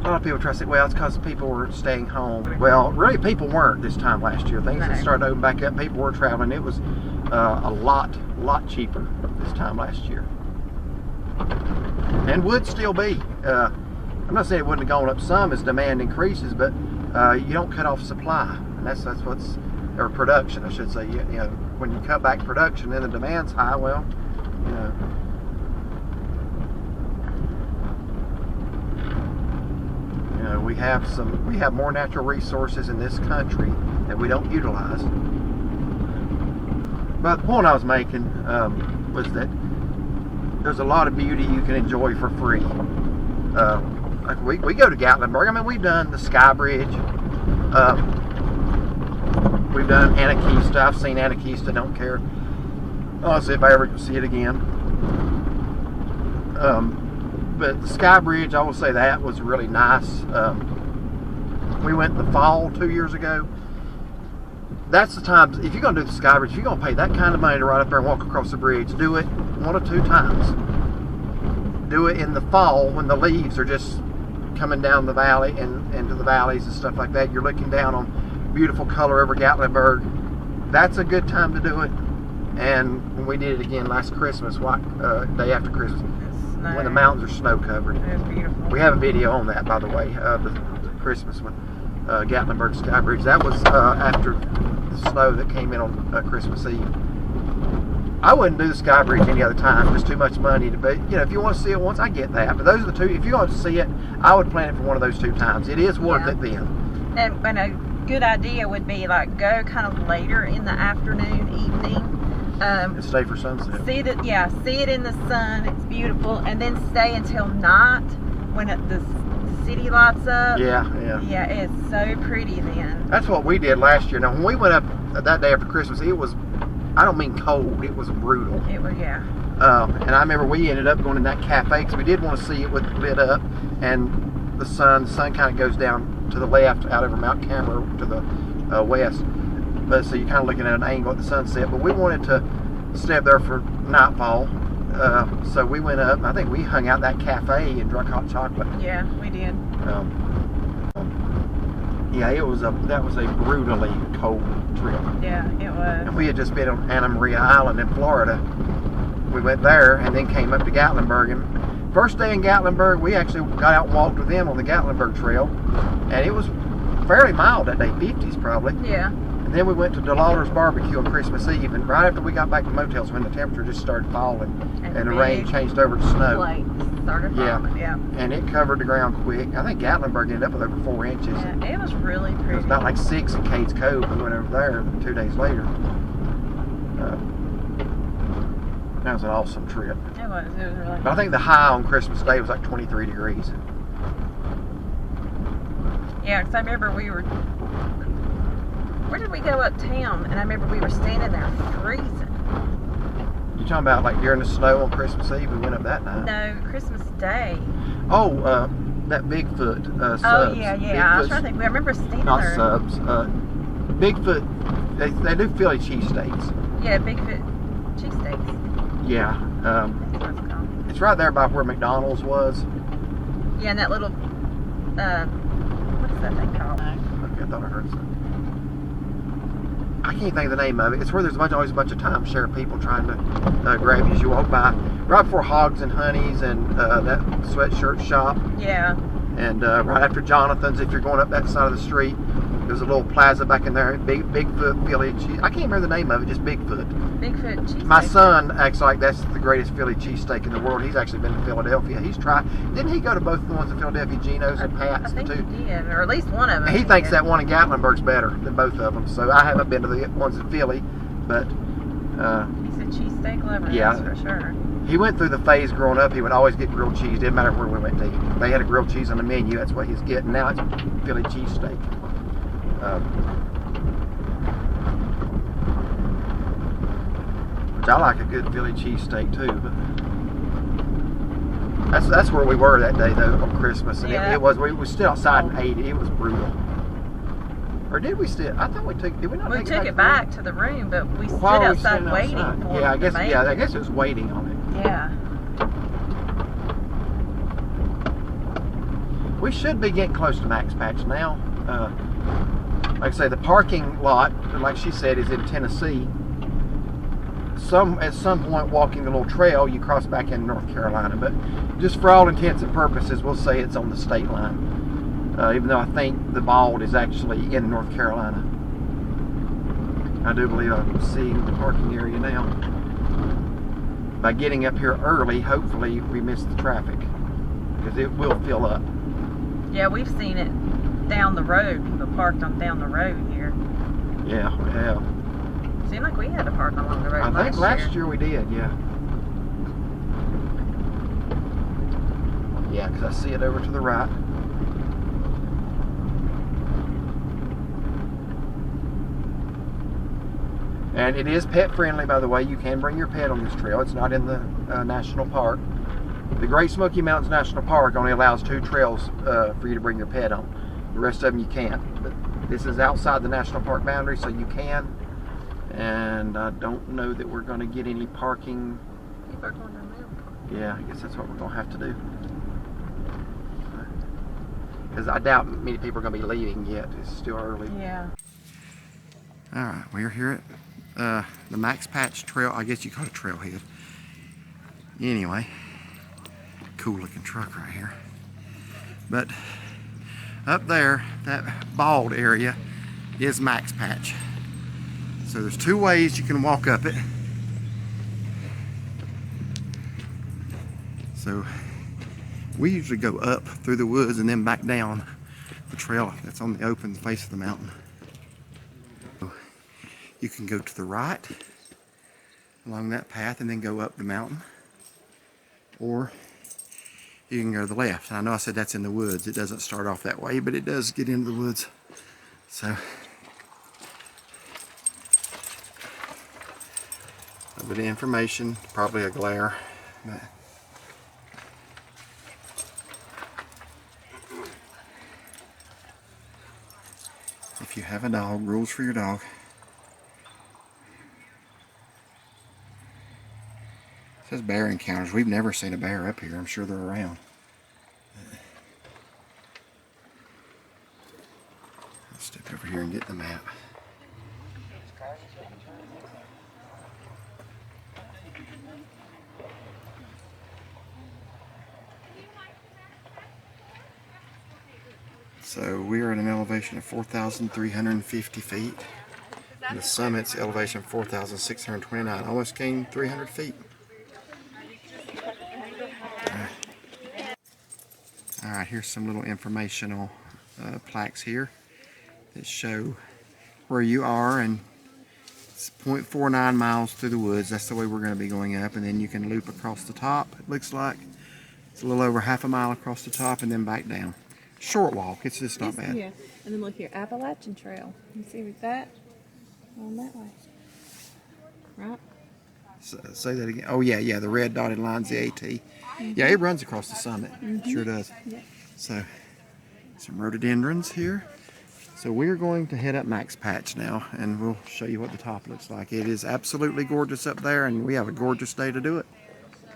A lot of people try to say, well, it's because people were staying home. Well, really, people weren't this time last year. Things had started to open back up. People were traveling. It was a lot cheaper this time last year. And would still be. I'm not saying it wouldn't have gone up some as demand increases, but you don't cut off supply, and that's what's, or production, I should say. You know, when you cut back production and the demand's high, well, you know, we have more natural resources in this country that we don't utilize. But the point I was making was that there's a lot of beauty you can enjoy for free. Like we go to Gatlinburg. I mean, we've done the Sky Bridge. We've done Anakeesta. I've seen Anakeesta. Don't care, honestly, if I ever see it again. But the Sky Bridge, I will say that was really nice. We went in the fall 2 years ago. That's the time, if you're going to do the Sky Bridge, if you're going to pay that kind of money to ride up there and walk across the bridge, do it 1 or 2 times. Do it in the fall when the leaves are just coming down the valley and into the valleys and stuff like that. You're looking down on beautiful color over Gatlinburg. That's a good time to do it. And we did it again last Christmas, day after Christmas, when the mountains are snow covered. It was beautiful. We have a video on that, by the way, the Christmas one, Gatlinburg Sky Bridge. That was after the snow that came in on Christmas Eve. I wouldn't do the Sky Bridge any other time. There's too much money to, but you know, if you want to see it once, I get that. But those are the 2. If you're going to see it, I would plan it for one of those 2 times. It is worth it then. And a good idea would be like go kind of later in the afternoon, evening. And stay for sunset. See it in the sun. It's beautiful, and then stay until night when the city lights up. Yeah, it's so pretty then. That's what we did last year. Now, when we went up that day after Christmas, it was, I don't mean cold, it was brutal. It was, yeah. And I remember we ended up going in that cafe because we did want to see it with lit up, and the sun kind of goes down to the left out over Mount Cameron to the west. But so you're kind of looking at an angle at the sunset. But we wanted to stay up there for nightfall. So we went up, and I think we hung out that cafe and drank hot chocolate. Yeah, we did. Yeah, that was a brutally cold trip. Yeah, it was. And we had just been on Anna Maria Island in Florida. We went there and then came up to Gatlinburg. And first day in Gatlinburg, we actually got out and walked with them on the Gatlinburg Trail. And it was fairly mild that day, 50s probably. Yeah. And then we went to DeLawler's Barbecue on Christmas Eve, and right after we got back to motels when the temperature just started falling and the rain changed over to snow. Started falling, yeah. And it covered the ground quick. I think Gatlinburg ended up with over 4 inches. Yeah, it was really pretty. It was about like 6 in Cades Cove. We went over there 2 days later. That was an awesome trip. It was really. But I think the high on Christmas Day was like 23 degrees. Yeah, because I remember where did we go uptown? And I remember we were standing there freezing. You talking about like during the snow on Christmas Eve? We went up that night. No, Christmas Day. Oh, that Bigfoot Subs. Oh yeah. I was trying to think. I remember standing not there. Subs. Bigfoot. They do Philly cheesesteaks. Yeah, Bigfoot cheesesteaks. Yeah. I think that's what it's called. It's right there by where McDonald's was. Yeah, and that little what is that thing called? Okay, I thought I heard something. I can't think of the name of it. It's where there's always a bunch of timeshare people trying to grab you as you walk by. Right before Hogs and Honeys and that sweatshirt shop. Yeah. And right after Jonathan's, if you're going up that side of the street, there's a little plaza back in there. Bigfoot Philly cheese. I can't remember the name of it. Just Bigfoot. Bigfoot cheesesteak. My son acts like that's the greatest Philly cheesesteak in the world. He's actually been to Philadelphia. He's tried. Didn't he go to both the ones in Philadelphia, Geno's and Pat's? I think he did, or at least one of them. He thinks that one in Gatlinburg's better than both of them. So I haven't been to the ones in Philly, but he's a cheesesteak lover. Yeah, that's for sure. He went through the phase growing up. He would always get grilled cheese. Didn't matter where we went to eat. They had a grilled cheese on the menu. That's what he's getting now. It's Philly cheesesteak. Which I like a good Philly cheesesteak too. But that's where we were that day though on Christmas, and yeah. it was we stood outside and ate it. It was brutal. Or did we still? I thought we took. Did we not? We took it back to the room, but we stood Why were we outside standing waiting outside? for Yeah, I it guess. to make Yeah, I it. guess it was waiting on it. Yeah. We should be getting close to max patch now. Like I say, the parking lot, like she said, is in Tennessee. at some point walking the little trail, you cross back into North Carolina. But just for all intents and purposes, we'll say it's on the state line. Even though I think the Bald is actually in North Carolina. I do believe I'm seeing the parking area now. By getting up here early, hopefully we miss the traffic, because it will fill up. Yeah, we've seen it down the road. People parked on down the road here. Yeah, we have. Seemed like we had to park along the road I think last year we did, yeah. Yeah, because I see it over to the right. And it is pet friendly, by the way. You can bring your pet on this trail. It's not in the national park. The Great Smoky Mountains National Park only allows 2 trails for you to bring your pet on. The rest of them you can't. But this is outside the national park boundary, so you can. And I don't know that we're going to get any parking. You park on the mountain park. Yeah, I guess that's what we're going to have to do. Because I doubt many people are going to be leaving yet. It's still early. Yeah. All right, we're here at the Max Patch Trail. I guess you call it a trailhead. Anyway, cool looking truck right here. But up there, that Bald area is Max Patch. So there's 2 ways you can walk up it. So we usually go up through the woods and then back down the trail that's on the open face of the mountain. You can go to the right along that path and then go up the mountain, or you can go to the left. I know I said that's in the woods. It doesn't start off that way, but it does get into the woods. So a bit of information, probably a glare, but if you have a dog, rules for your dog. It says bear encounters. We've never seen a bear up here. I'm sure they're around. Let's step over here and get the map. So we're at an elevation of 4,350 feet. And the summit's elevation of 4,629. Almost gained 300 feet. Alright, here's some little informational plaques here that show where you are, and it's 0.49 miles through the woods. That's the way we're going to be going up, and then you can loop across the top. It looks like it's a little over half a mile across the top and then back down. Short walk, it's just not bad. Yeah, and then look here, Appalachian Trail. You see with that? On that way. Right? Say that again. Oh yeah, the red dotted line's the AT. Yeah, it runs across the summit. Sure does. Yeah. So, some rhododendrons here. So we're going to head up Max Patch now, and we'll show you what the top looks like. It is absolutely gorgeous up there, and we have a gorgeous day to do it.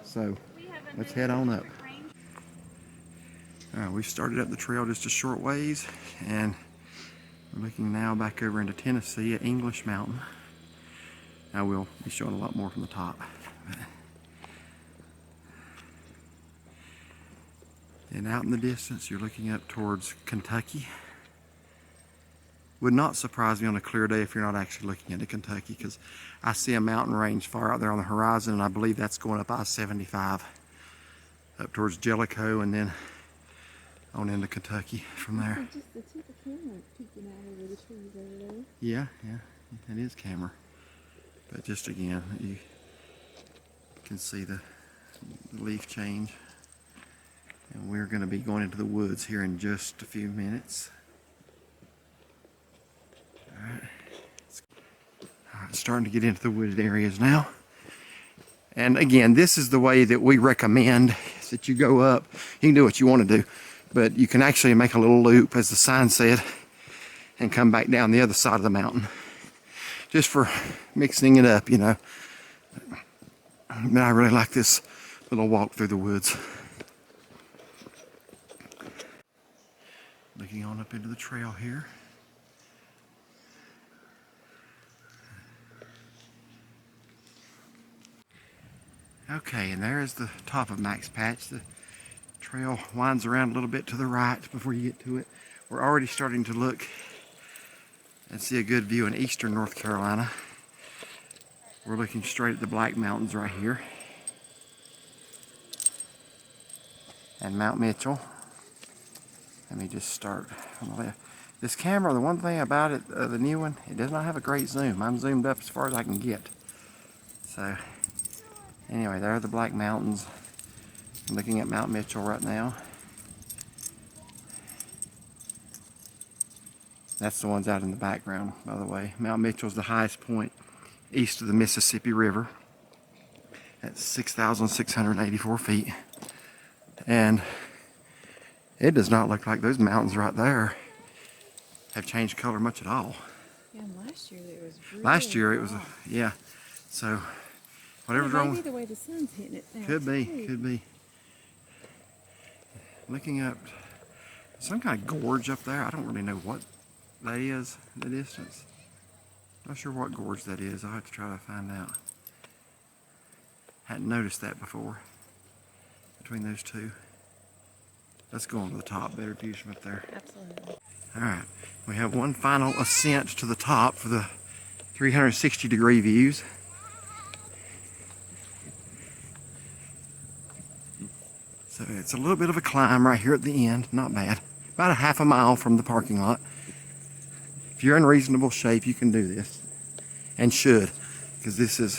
So, let's head on up. We've started up the trail just a short ways, and we're looking now back over into Tennessee at English Mountain. I will be showing a lot more from the top. And out in the distance, you're looking up towards Kentucky. Would not surprise me on a clear day if you're not actually looking into Kentucky, because I see a mountain range far out there on the horizon, and I believe that's going up I-75 up towards Jellicoe and then on into Kentucky from there. Just the tip of camera peeking out over the trees over there. Yeah, it is camera. But just again, you can see the leaf change. And we're going to be going into the woods here in just a few minutes. Alright, starting to get into the wooded areas now. And again, this is the way that we recommend, is that you go up. You can do what you want to do, but you can actually make a little loop, as the sign said, and come back down the other side of the mountain. Just for mixing it up, you know. But I really like this little walk through the woods. Looking on up into the trail here. Okay, and there is the top of Max Patch. The trail winds around a little bit to the right before you get to it. We're already starting to look and see a good view in eastern North Carolina. We're looking straight at the Black Mountains right here. And Mount Mitchell. Let me just start on the left. This camera, the one thing about it, the new one, it does not have a great zoom. I'm zoomed up as far as I can get. So, anyway, there are the Black Mountains. I'm looking at Mount Mitchell right now. That's the ones out in the background, by the way. Mount Mitchell's the highest point east of the Mississippi River at 6,684 feet. And it does not look like those mountains right there have changed color much at all. Yeah, last year it was really Last year it was, yeah. So, whatever's wrong. Maybe the way the sun's hitting it now. Could be. Looking up some kind of gorge up there. I don't really know what that is in the distance. Not sure what gorge that is. I'll have to try to find out. Hadn't noticed that before between those two. Let's go on to the top. Better views from up there. Absolutely. Alright, we have one final ascent to the top for the 360-degree views. So it's a little bit of a climb right here at the end. Not bad. About a half a mile from the parking lot. If you're in reasonable shape, you can do this. And should. Because this is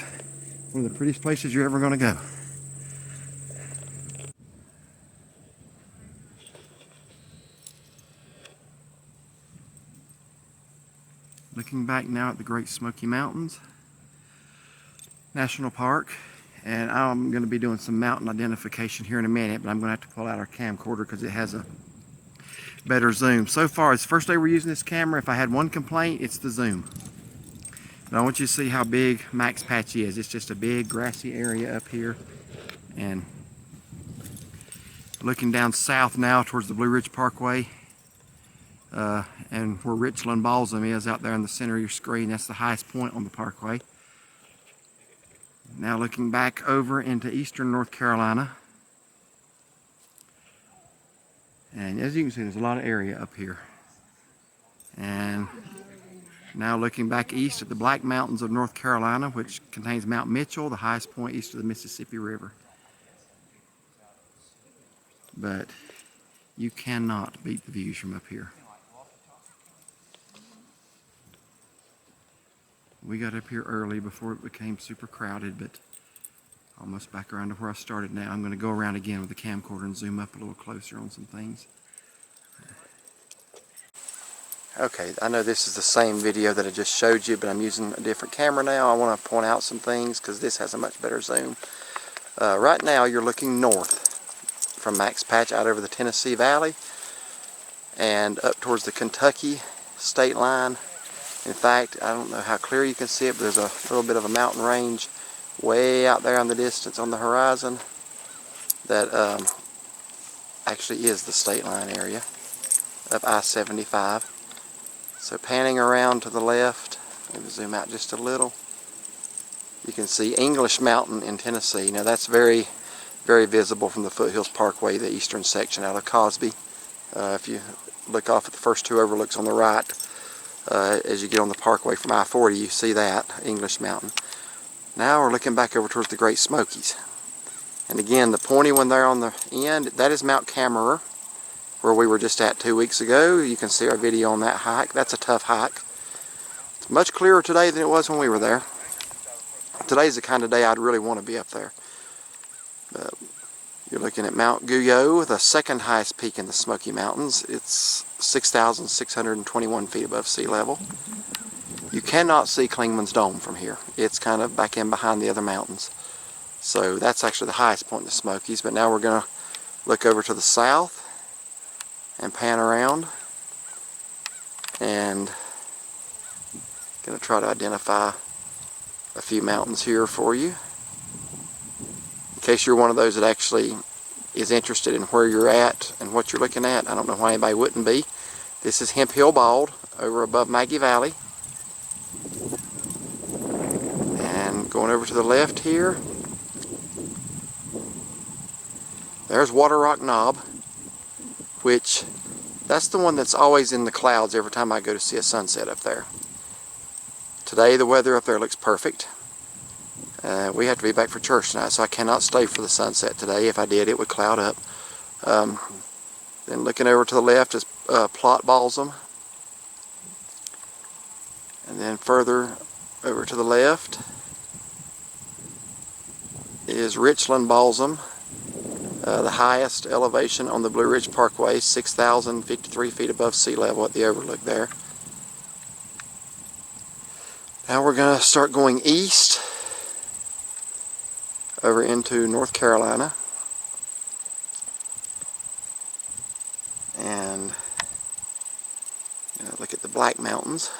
one of the prettiest places you're ever going to go. Looking back now at the Great Smoky Mountains National Park. And I'm going to be doing some mountain identification here in a minute, but I'm going to have to pull out our camcorder because it has a better zoom. So far, it's the first day we're using this camera. If I had one complaint, it's the zoom. But I want you to see how big Max Patch is. It's just a big grassy area up here. And looking down south now towards the Blue Ridge Parkway, and where Richland Balsam is out there in the center of your screen, that's the highest point on the parkway. Now looking back over into eastern North Carolina. And as you can see, there's a lot of area up here. And now looking back east at the Black Mountains of North Carolina, which contains Mount Mitchell, the highest point east of the Mississippi River. But you cannot beat the views from up here. We got up here early before it became super crowded, but almost back around to where I started now. I'm going to go around again with the camcorder and zoom up a little closer on some things. Okay, I know this is the same video that I just showed you, but I'm using a different camera now. I want to point out some things because this has a much better zoom. Right now you're looking north from Max Patch out over the Tennessee Valley and up towards the Kentucky state line. In fact, I don't know how clear you can see it, but there's a little bit of a mountain range way out there in the distance on the horizon that actually is the state line area of I-75. So panning around to the left, let me zoom out just a little, you can see English Mountain in Tennessee. Now that's very, very visible from the Foothills Parkway, the eastern section out of Cosby. If you look off at the first two overlooks on the right, as you get on the parkway from I-40, you see that, English Mountain. Now we're looking back over towards the Great Smokies. And again, the pointy one there on the end, that is Mount Camerer, where we were just at 2 weeks ago. You can see our video on that hike. That's a tough hike. It's much clearer today than it was when we were there. Today's the kind of day I'd really want to be up there. You're looking at Mount Guyot, the second highest peak in the Smoky Mountains. It's 6,621 feet above sea level. You cannot see Clingman's Dome from here. It's kind of back in behind the other mountains. So that's actually the highest point in the Smokies. But now we're going to look over to the south and pan around. And going to try to identify a few mountains here for you. In case you're one of those that actually is interested in where you're at and what you're looking at, I don't know why anybody wouldn't be. This is Hemphill Bald over above Maggie Valley. And going over to the left here, There's Waterrock Knob, which that's the one that's always in the clouds every time I go to see a sunset up there. Today the weather up there looks perfect. We have to be back for church tonight, so I cannot stay for the sunset today. If I did, it would cloud up. Then looking over to the left is Plott Balsam. And then further over to the left is Richland Balsam. The highest elevation on the Blue Ridge Parkway, 6,053 feet above sea level at the overlook there. Now we're going to start going east over into North Carolina. And look at the Black Mountains.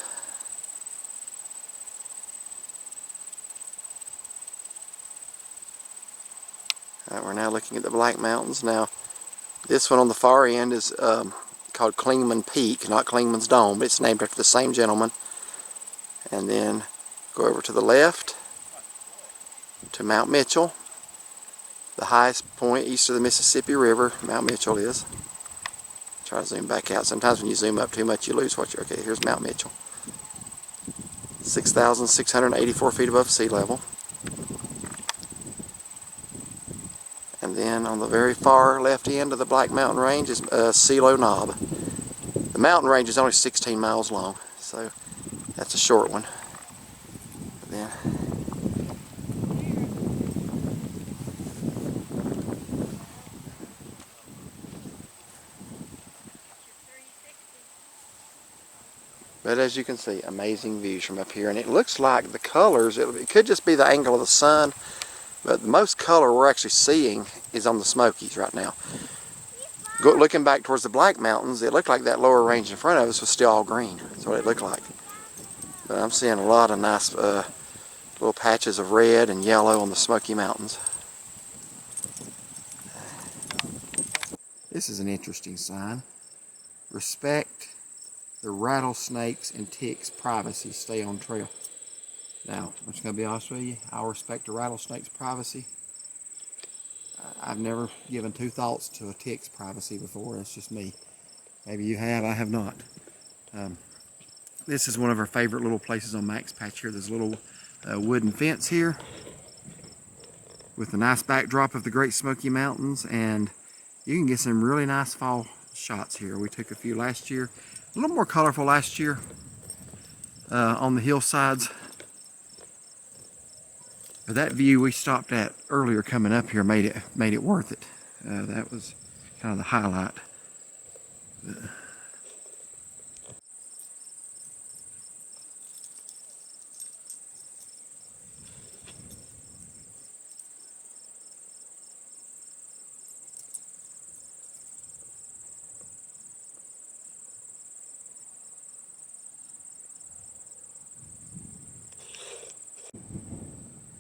We're now looking at the Black Mountains. Now, this one on the far end is called Clingman Peak, not Clingman's Dome, but it's named after the same gentleman. And then go over to the left to Mount Mitchell, the highest point east of the Mississippi River. Mount Mitchell is. Try to zoom back out. Sometimes when you zoom up too much, you lose what you're. Okay, here's Mount Mitchell, 6,684 feet above sea level. And then on the very far left end of the Black Mountain Range is Hemphill Knob. The mountain range is only 16 miles long, so that's a short one. Then but as you can see, amazing views from up here, and it looks like the colors, it could just be the angle of the sun, but the most color we're actually seeing is on the Smokies right now. Looking back towards the Black Mountains, it looked like that lower range in front of us was still all green. That's what it looked like. But I'm seeing a lot of nice little patches of red and yellow on the Smoky Mountains. This is an interesting sign. Respect the rattlesnakes and ticks' privacy. Stay on trail. Now, I'm just going to be honest with you. I'll respect a rattlesnake's privacy. I've never given two thoughts to a tick's privacy before. It's just me. Maybe you have. I have not. This is one of our favorite little places on Max Patch here. There's a little wooden fence here with a nice backdrop of the Great Smoky Mountains, and you can get some really nice fall shots here. We took a few last year. A little more colorful last year on the hillsides. But that view we stopped at earlier coming up here made it worth it. That was kind of the highlight.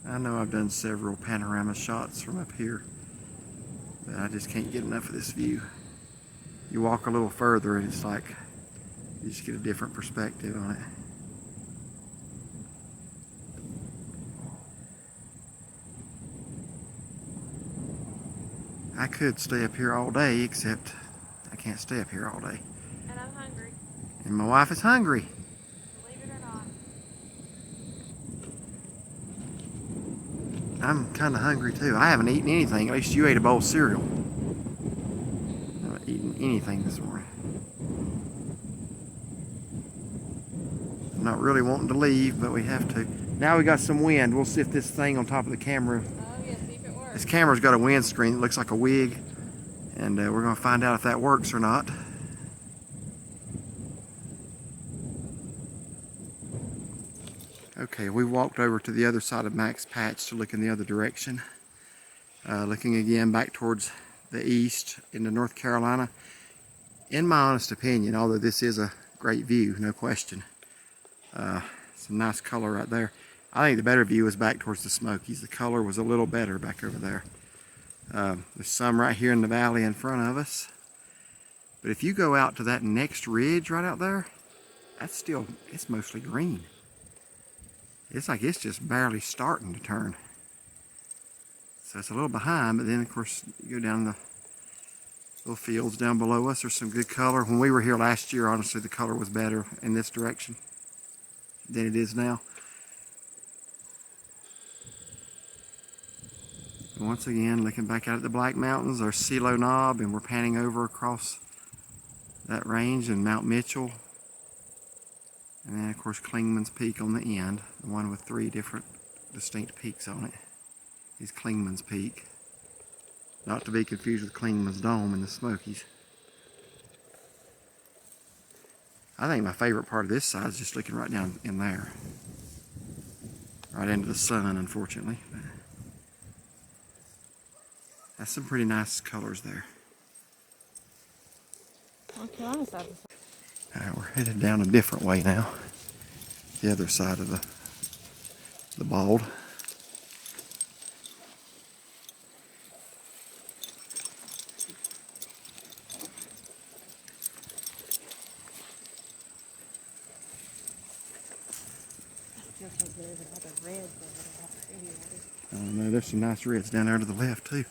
I know I've done several panorama shots from up here, but I just can't get enough of this view. You walk a little further and it's like you just get a different perspective on it. I could stay up here all day, except I can't stay up here all day. And I'm hungry. And my wife is hungry. Believe it or not. I'm kind of hungry too. I haven't eaten anything. At least you ate a bowl of cereal. I haven't eaten anything this morning. I'm not really wanting to leave, but we have to. Now we got some wind. We'll see if this thing on top of the camera. Oh yeah, see if it works. This camera's got a windscreen that looks like a wig, and we're going to find out if that works or not. Okay, we walked over to the other side of Max Patch to look in the other direction. Looking again back towards the east into North Carolina. In my honest opinion, although this is a great view, no question. Some nice color right there. I think the better view is back towards the Smokies. The color was a little better back over there. There's some right here in the valley in front of us. But if you go out to that next ridge right out there, it's mostly green. It's like it's just barely starting to turn. So it's a little behind, but then of course you go down the little fields down below us. There's some good color. When we were here last year, honestly, the color was better in this direction than it is now. And once again, looking back out at the Black Mountains, there's Hemphill Knob, and we're panning over across that range and Mount Mitchell. And then, of course, Clingman's Peak on the end, the one with 3 different distinct peaks on it, is Clingman's Peak. Not to be confused with Clingman's Dome in the Smokies. I think my favorite part of this side is just looking right down in there. Right into the sun, unfortunately. But that's some pretty nice colors there. Alright, we're headed down a different way now. The other side of the Bald. Oh no, there's some nice reds down there to the left too.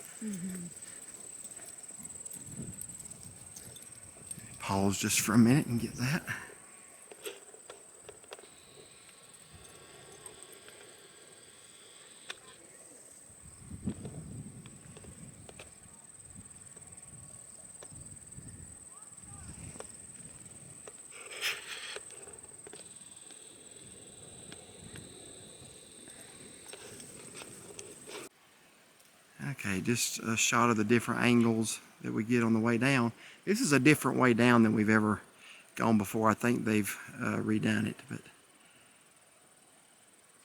Pause just for a minute and get that. Okay, just a shot of the different angles that we get on the way down. This is a different way down than we've ever gone before. I think they've redone it, but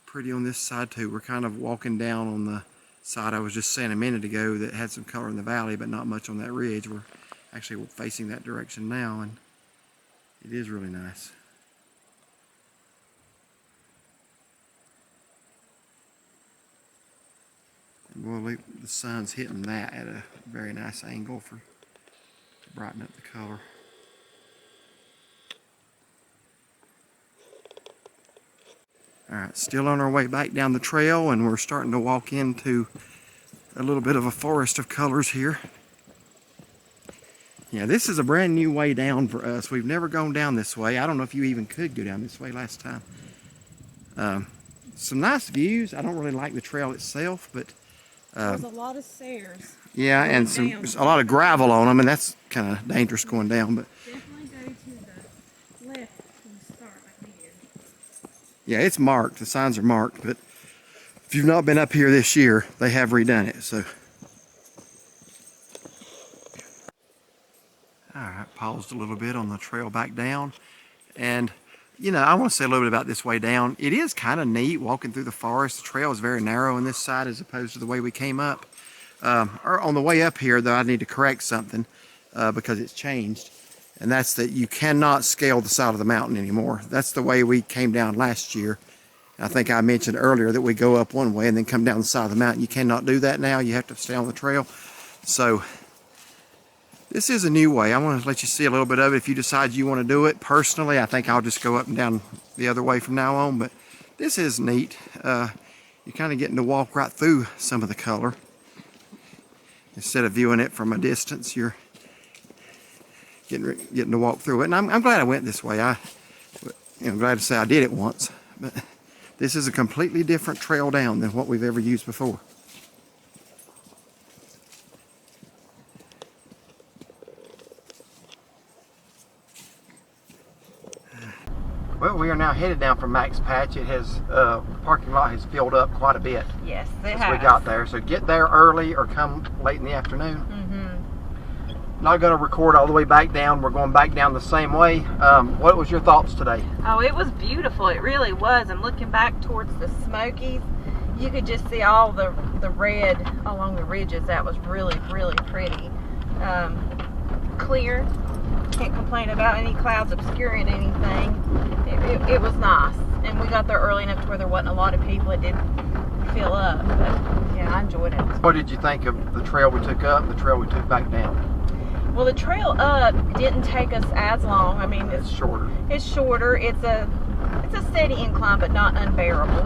pretty on this side too. We're kind of walking down on the side I was just saying a minute ago that had some color in the valley, but not much on that ridge. We're actually facing that direction now, and it is really nice. Well, the sun's hitting that at a very nice angle to brighten up the color. Alright, still on our way back down the trail, and we're starting to walk into a little bit of a forest of colors here. Yeah, this is a brand new way down for us. We've never gone down this way. I don't know if you even could go down this way last time. Some nice views. I don't really like the trail itself, but there's a lot of stairs. Yeah, and a lot of gravel on them, and that's kind of dangerous going down. But definitely go to the left when you start right here. Yeah, it's marked. The signs are marked, but if you've not been up here this year, they have redone it. So, all right, paused a little bit on the trail back down, and you know, I want to say a little bit about this way down. It is kind of neat walking through the forest. The trail is very narrow on this side as opposed to the way we came up. Or on the way up here, though, I need to correct something because it's changed. And that's that you cannot scale the side of the mountain anymore. That's the way we came down last year. I think I mentioned earlier that we go up one way and then come down the side of the mountain. You cannot do that now. You have to stay on the trail. So this is a new way. I want to let you see a little bit of it if you decide you want to do it. Personally, I think I'll just go up and down the other way from now on, but this is neat. You're kind of getting to walk right through some of the color. Instead of viewing it from a distance, you're getting to walk through it. And I'm glad I went this way. I'm glad to say I did it once, but this is a completely different trail down than what we've ever used before. Well, we are now headed down from Max Patch. It has, the parking lot has filled up quite a bit. Yes, it since has. we got there. So get there early or come late in the afternoon. Not going to record all the way back down. We're going back down the same way. What was your thoughts today? Oh, it was beautiful. It really was. I'm looking back towards the Smokies. You could just see all the red along the ridges. That was really, really pretty. Clear. Can't complain about any clouds obscuring anything. It was nice, and we got there early enough to where there wasn't a lot of people. It did fill up, but yeah, I enjoyed it. What did you think of the trail we took up and the trail we took back down? Well, the trail up didn't take us as long. I mean, it's shorter. It's shorter. It's a steady incline, but not unbearable.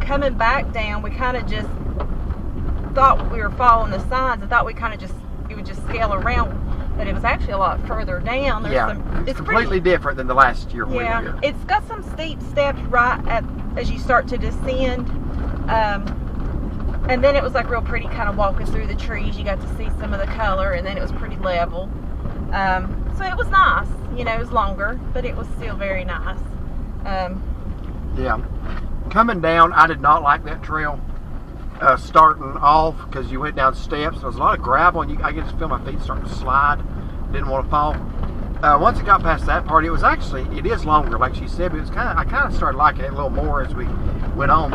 Coming back down, we kind of just thought we were following the signs. I thought we kind of just it would just scale around. But it was actually a lot further down. There's it's completely different than the last year we were here. It's got some steep steps as you start to descend. And then it was like real pretty kind of walking through the trees. You got to see some of the color, and then it was pretty level. So it was nice. You know, it was longer, but it was still very nice. Yeah. Coming down, I did not like that trail. Starting off, because you went down steps, there was a lot of gravel, and I could just feel my feet starting to slide. Didn't want to fall. Once it got past that part, it is longer, like she said, but it was I kind of started liking it a little more as we went on.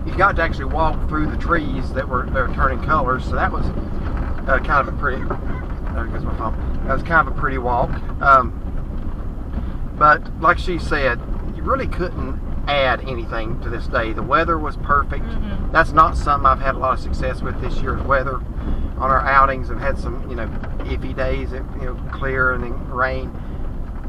You got to actually walk through the trees that were turning colors, so that was kind of a pretty. There goes my phone. That was kind of a pretty walk. But like she said, you really couldn't add anything to this day. The weather was perfect. Mm-hmm. That's not something I've had a lot of success with this year's weather. On our outings, I've had some, iffy days, clear and then rain.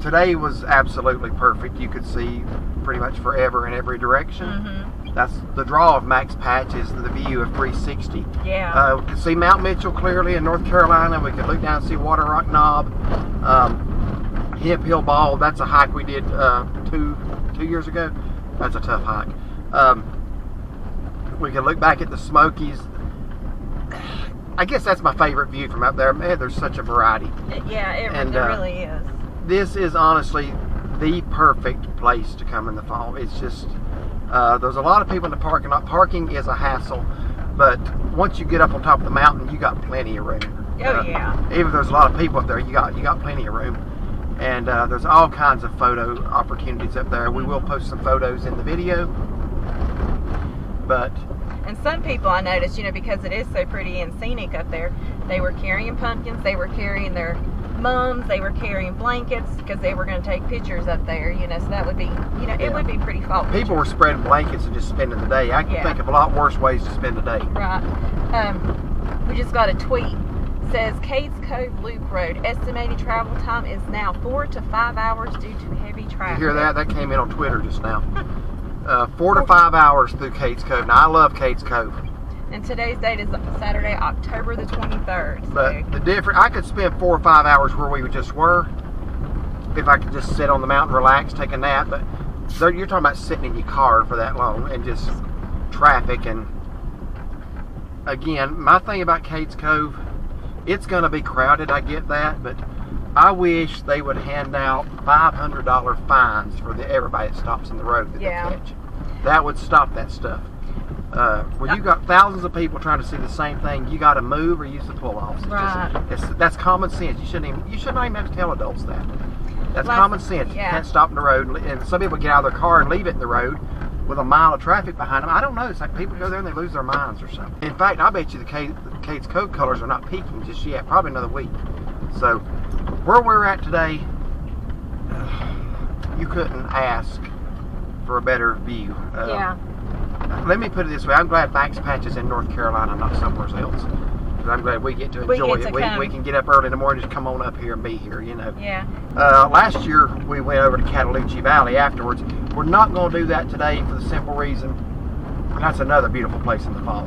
Today was absolutely perfect. You could see pretty much forever in every direction. Mm-hmm. That's the draw of Max Patch, is the view of 360. Yeah. We could see Mount Mitchell clearly in North Carolina. We could look down and see Waterrock Knob. Hemphill Bald, that's a hike we did 2 years ago. That's a tough hike. We can look back at the Smokies. I guess that's my favorite view from up there. Man, there's such a variety. Yeah, it really is. This is honestly the perfect place to come in the fall. It's just, there's a lot of people in the parking lot. Parking is a hassle, but once you get up on top of the mountain, you got plenty of room. Oh yeah. Even if there's a lot of people up there, you got plenty of room. And there's all kinds of photo opportunities up there. We will post some photos in the video. And some people, I noticed, because it is so pretty and scenic up there, they were carrying pumpkins, they were carrying their mums, they were carrying blankets, because they were going to take pictures up there, so that would be, it would be pretty fall. People were spreading blankets and just spending the day. I can think of a lot worse ways to spend the day. Right. We just got a tweet. Says Cades Cove Loop Road estimated travel time is now 4 to 5 hours due to heavy traffic. You hear that? That came in on Twitter just now. 4 to 5 hours through Cades Cove. Now I love Cades Cove. And today's date is Saturday, October the 23rd. But the difference, I could spend 4 or 5 hours where we just were if I could just sit on the mountain, relax, take a nap. But you're talking about sitting in your car for that long and just traffic. And again, my thing about Cades Cove, it's going to be crowded, I get that, but I wish they would hand out $500 fines for everybody that stops in the road that they catch. That would stop that stuff. When you got thousands of people trying to see the same thing, you got to move or use the pull-offs. That's common sense. You shouldn't even have to tell adults that. That's common sense. You can't stop in the road, and some people get out of their car and leave it in the road with a mile of traffic behind them. I don't know. It's like people go there and they lose their minds or something. In fact, I bet you the Cades Cove colors are not peaking just yet. Probably another week. So, where we're at today, you couldn't ask for a better view. Let me put it this way. I'm glad Max Patch is in North Carolina, not somewhere else. Because I'm glad we get to enjoy it. We can get up early in the morning and just come on up here and be here, Yeah. Last year, we went over to Cataloochee Valley afterwards. We're not going to do that today for the simple reason, that's another beautiful place in the fall.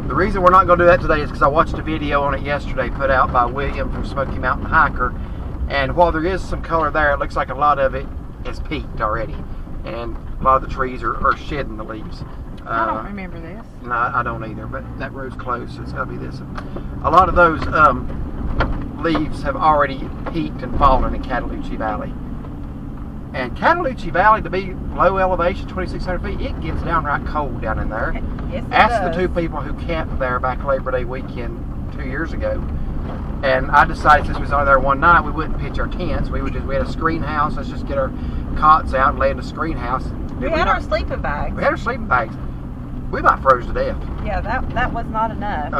The reason we're not going to do that today is because I watched a video on it yesterday put out by William from Smoky Mountain Hiker, and while there is some color there, it looks like a lot of it has peaked already, and a lot of the trees are shedding the leaves. I don't remember this. No, I don't either, but that road's closed, so it's got to be this. A lot of those leaves have already peaked and fallen in Cataloochee Valley. And Cataloochee Valley, to be low elevation, 2,600 feet, it gets downright cold down in there. Yes, it Ask does. the 2 people who camped there back Labor Day weekend 2 years ago. And I decided since we was only there one night, we wouldn't pitch our tents. We had a screen house. Let's just get our cots out and lay in the screen house. We had our sleeping bags. We had our sleeping bags. We about froze to death. Yeah, that was not enough.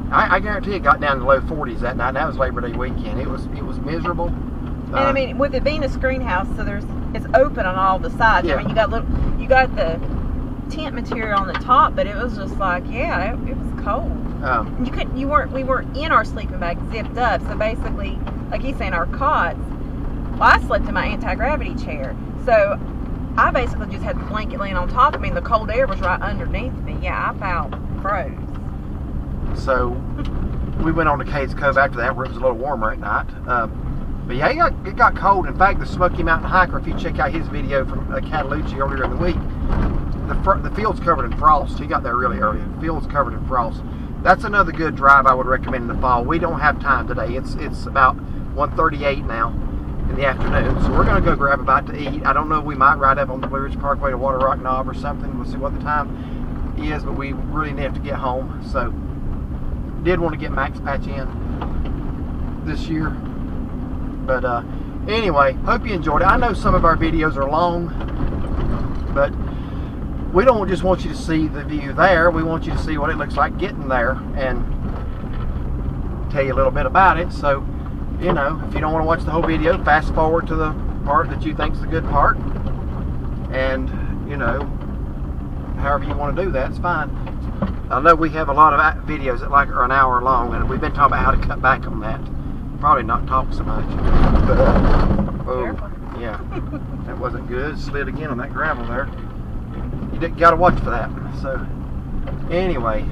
I guarantee it got down to low 40s that night. That was Labor Day weekend. It was miserable. And I mean, with it being a screen house, so it's open on all the sides. Yeah. I mean, you got the tent material on the top, but it was just like, it was cold. We weren't in our sleeping bag zipped up. So basically, like he's saying, our cots. Well, I slept in my anti-gravity chair, so I basically just had the blanket laying on top of me, and the cold air was right underneath me. Yeah, I about froze. So we went on to Cades Cove after that, where it was a little warmer at night. But yeah, it got cold. In fact, the Smoky Mountain hiker, if you check out his video from Cataloochee earlier in the week, the field's covered in frost. He got there really early. The field's covered in frost. That's another good drive I would recommend in the fall. We don't have time today. It's about 1:38 now in the afternoon, so we're going to go grab a bite to eat. I don't know, we might ride up on the Blue Ridge Parkway to Waterrock Knob or something. We'll see what the time is, but we really need to get home. So did want to get Max Patch in this year. But anyway, hope you enjoyed it. I know some of our videos are long, but we don't just want you to see the view there. We want you to see what it looks like getting there and tell you a little bit about it. So, you know, if you don't want to watch the whole video, fast forward to the part that you think's the good part. And, you know, however you want to do that, it's fine. I know we have a lot of videos that are an hour long, and we've been talking about how to cut back on that. Probably not talk so much. But, oh, yeah, that wasn't good. Slid again on that gravel there. You got to watch for that. So, anyway,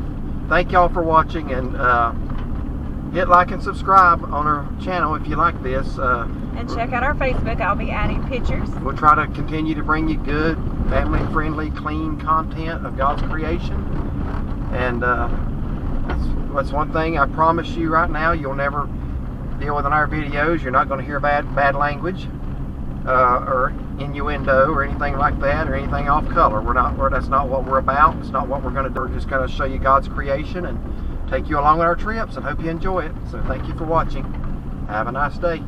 thank y'all for watching, and hit like and subscribe on our channel if you like this. And check out our Facebook. I'll be adding pictures. We'll try to continue to bring you good, family-friendly, clean content of God's creation. And that's one thing I promise you right now. You'll never deal with in our videos. You're not going to hear bad language or innuendo or anything like that, or anything off color. That's not what we're about. It's not what we're going to do. We're just going to show you God's creation and take you along on our trips, and hope you enjoy it. So thank you for watching. Have a nice day.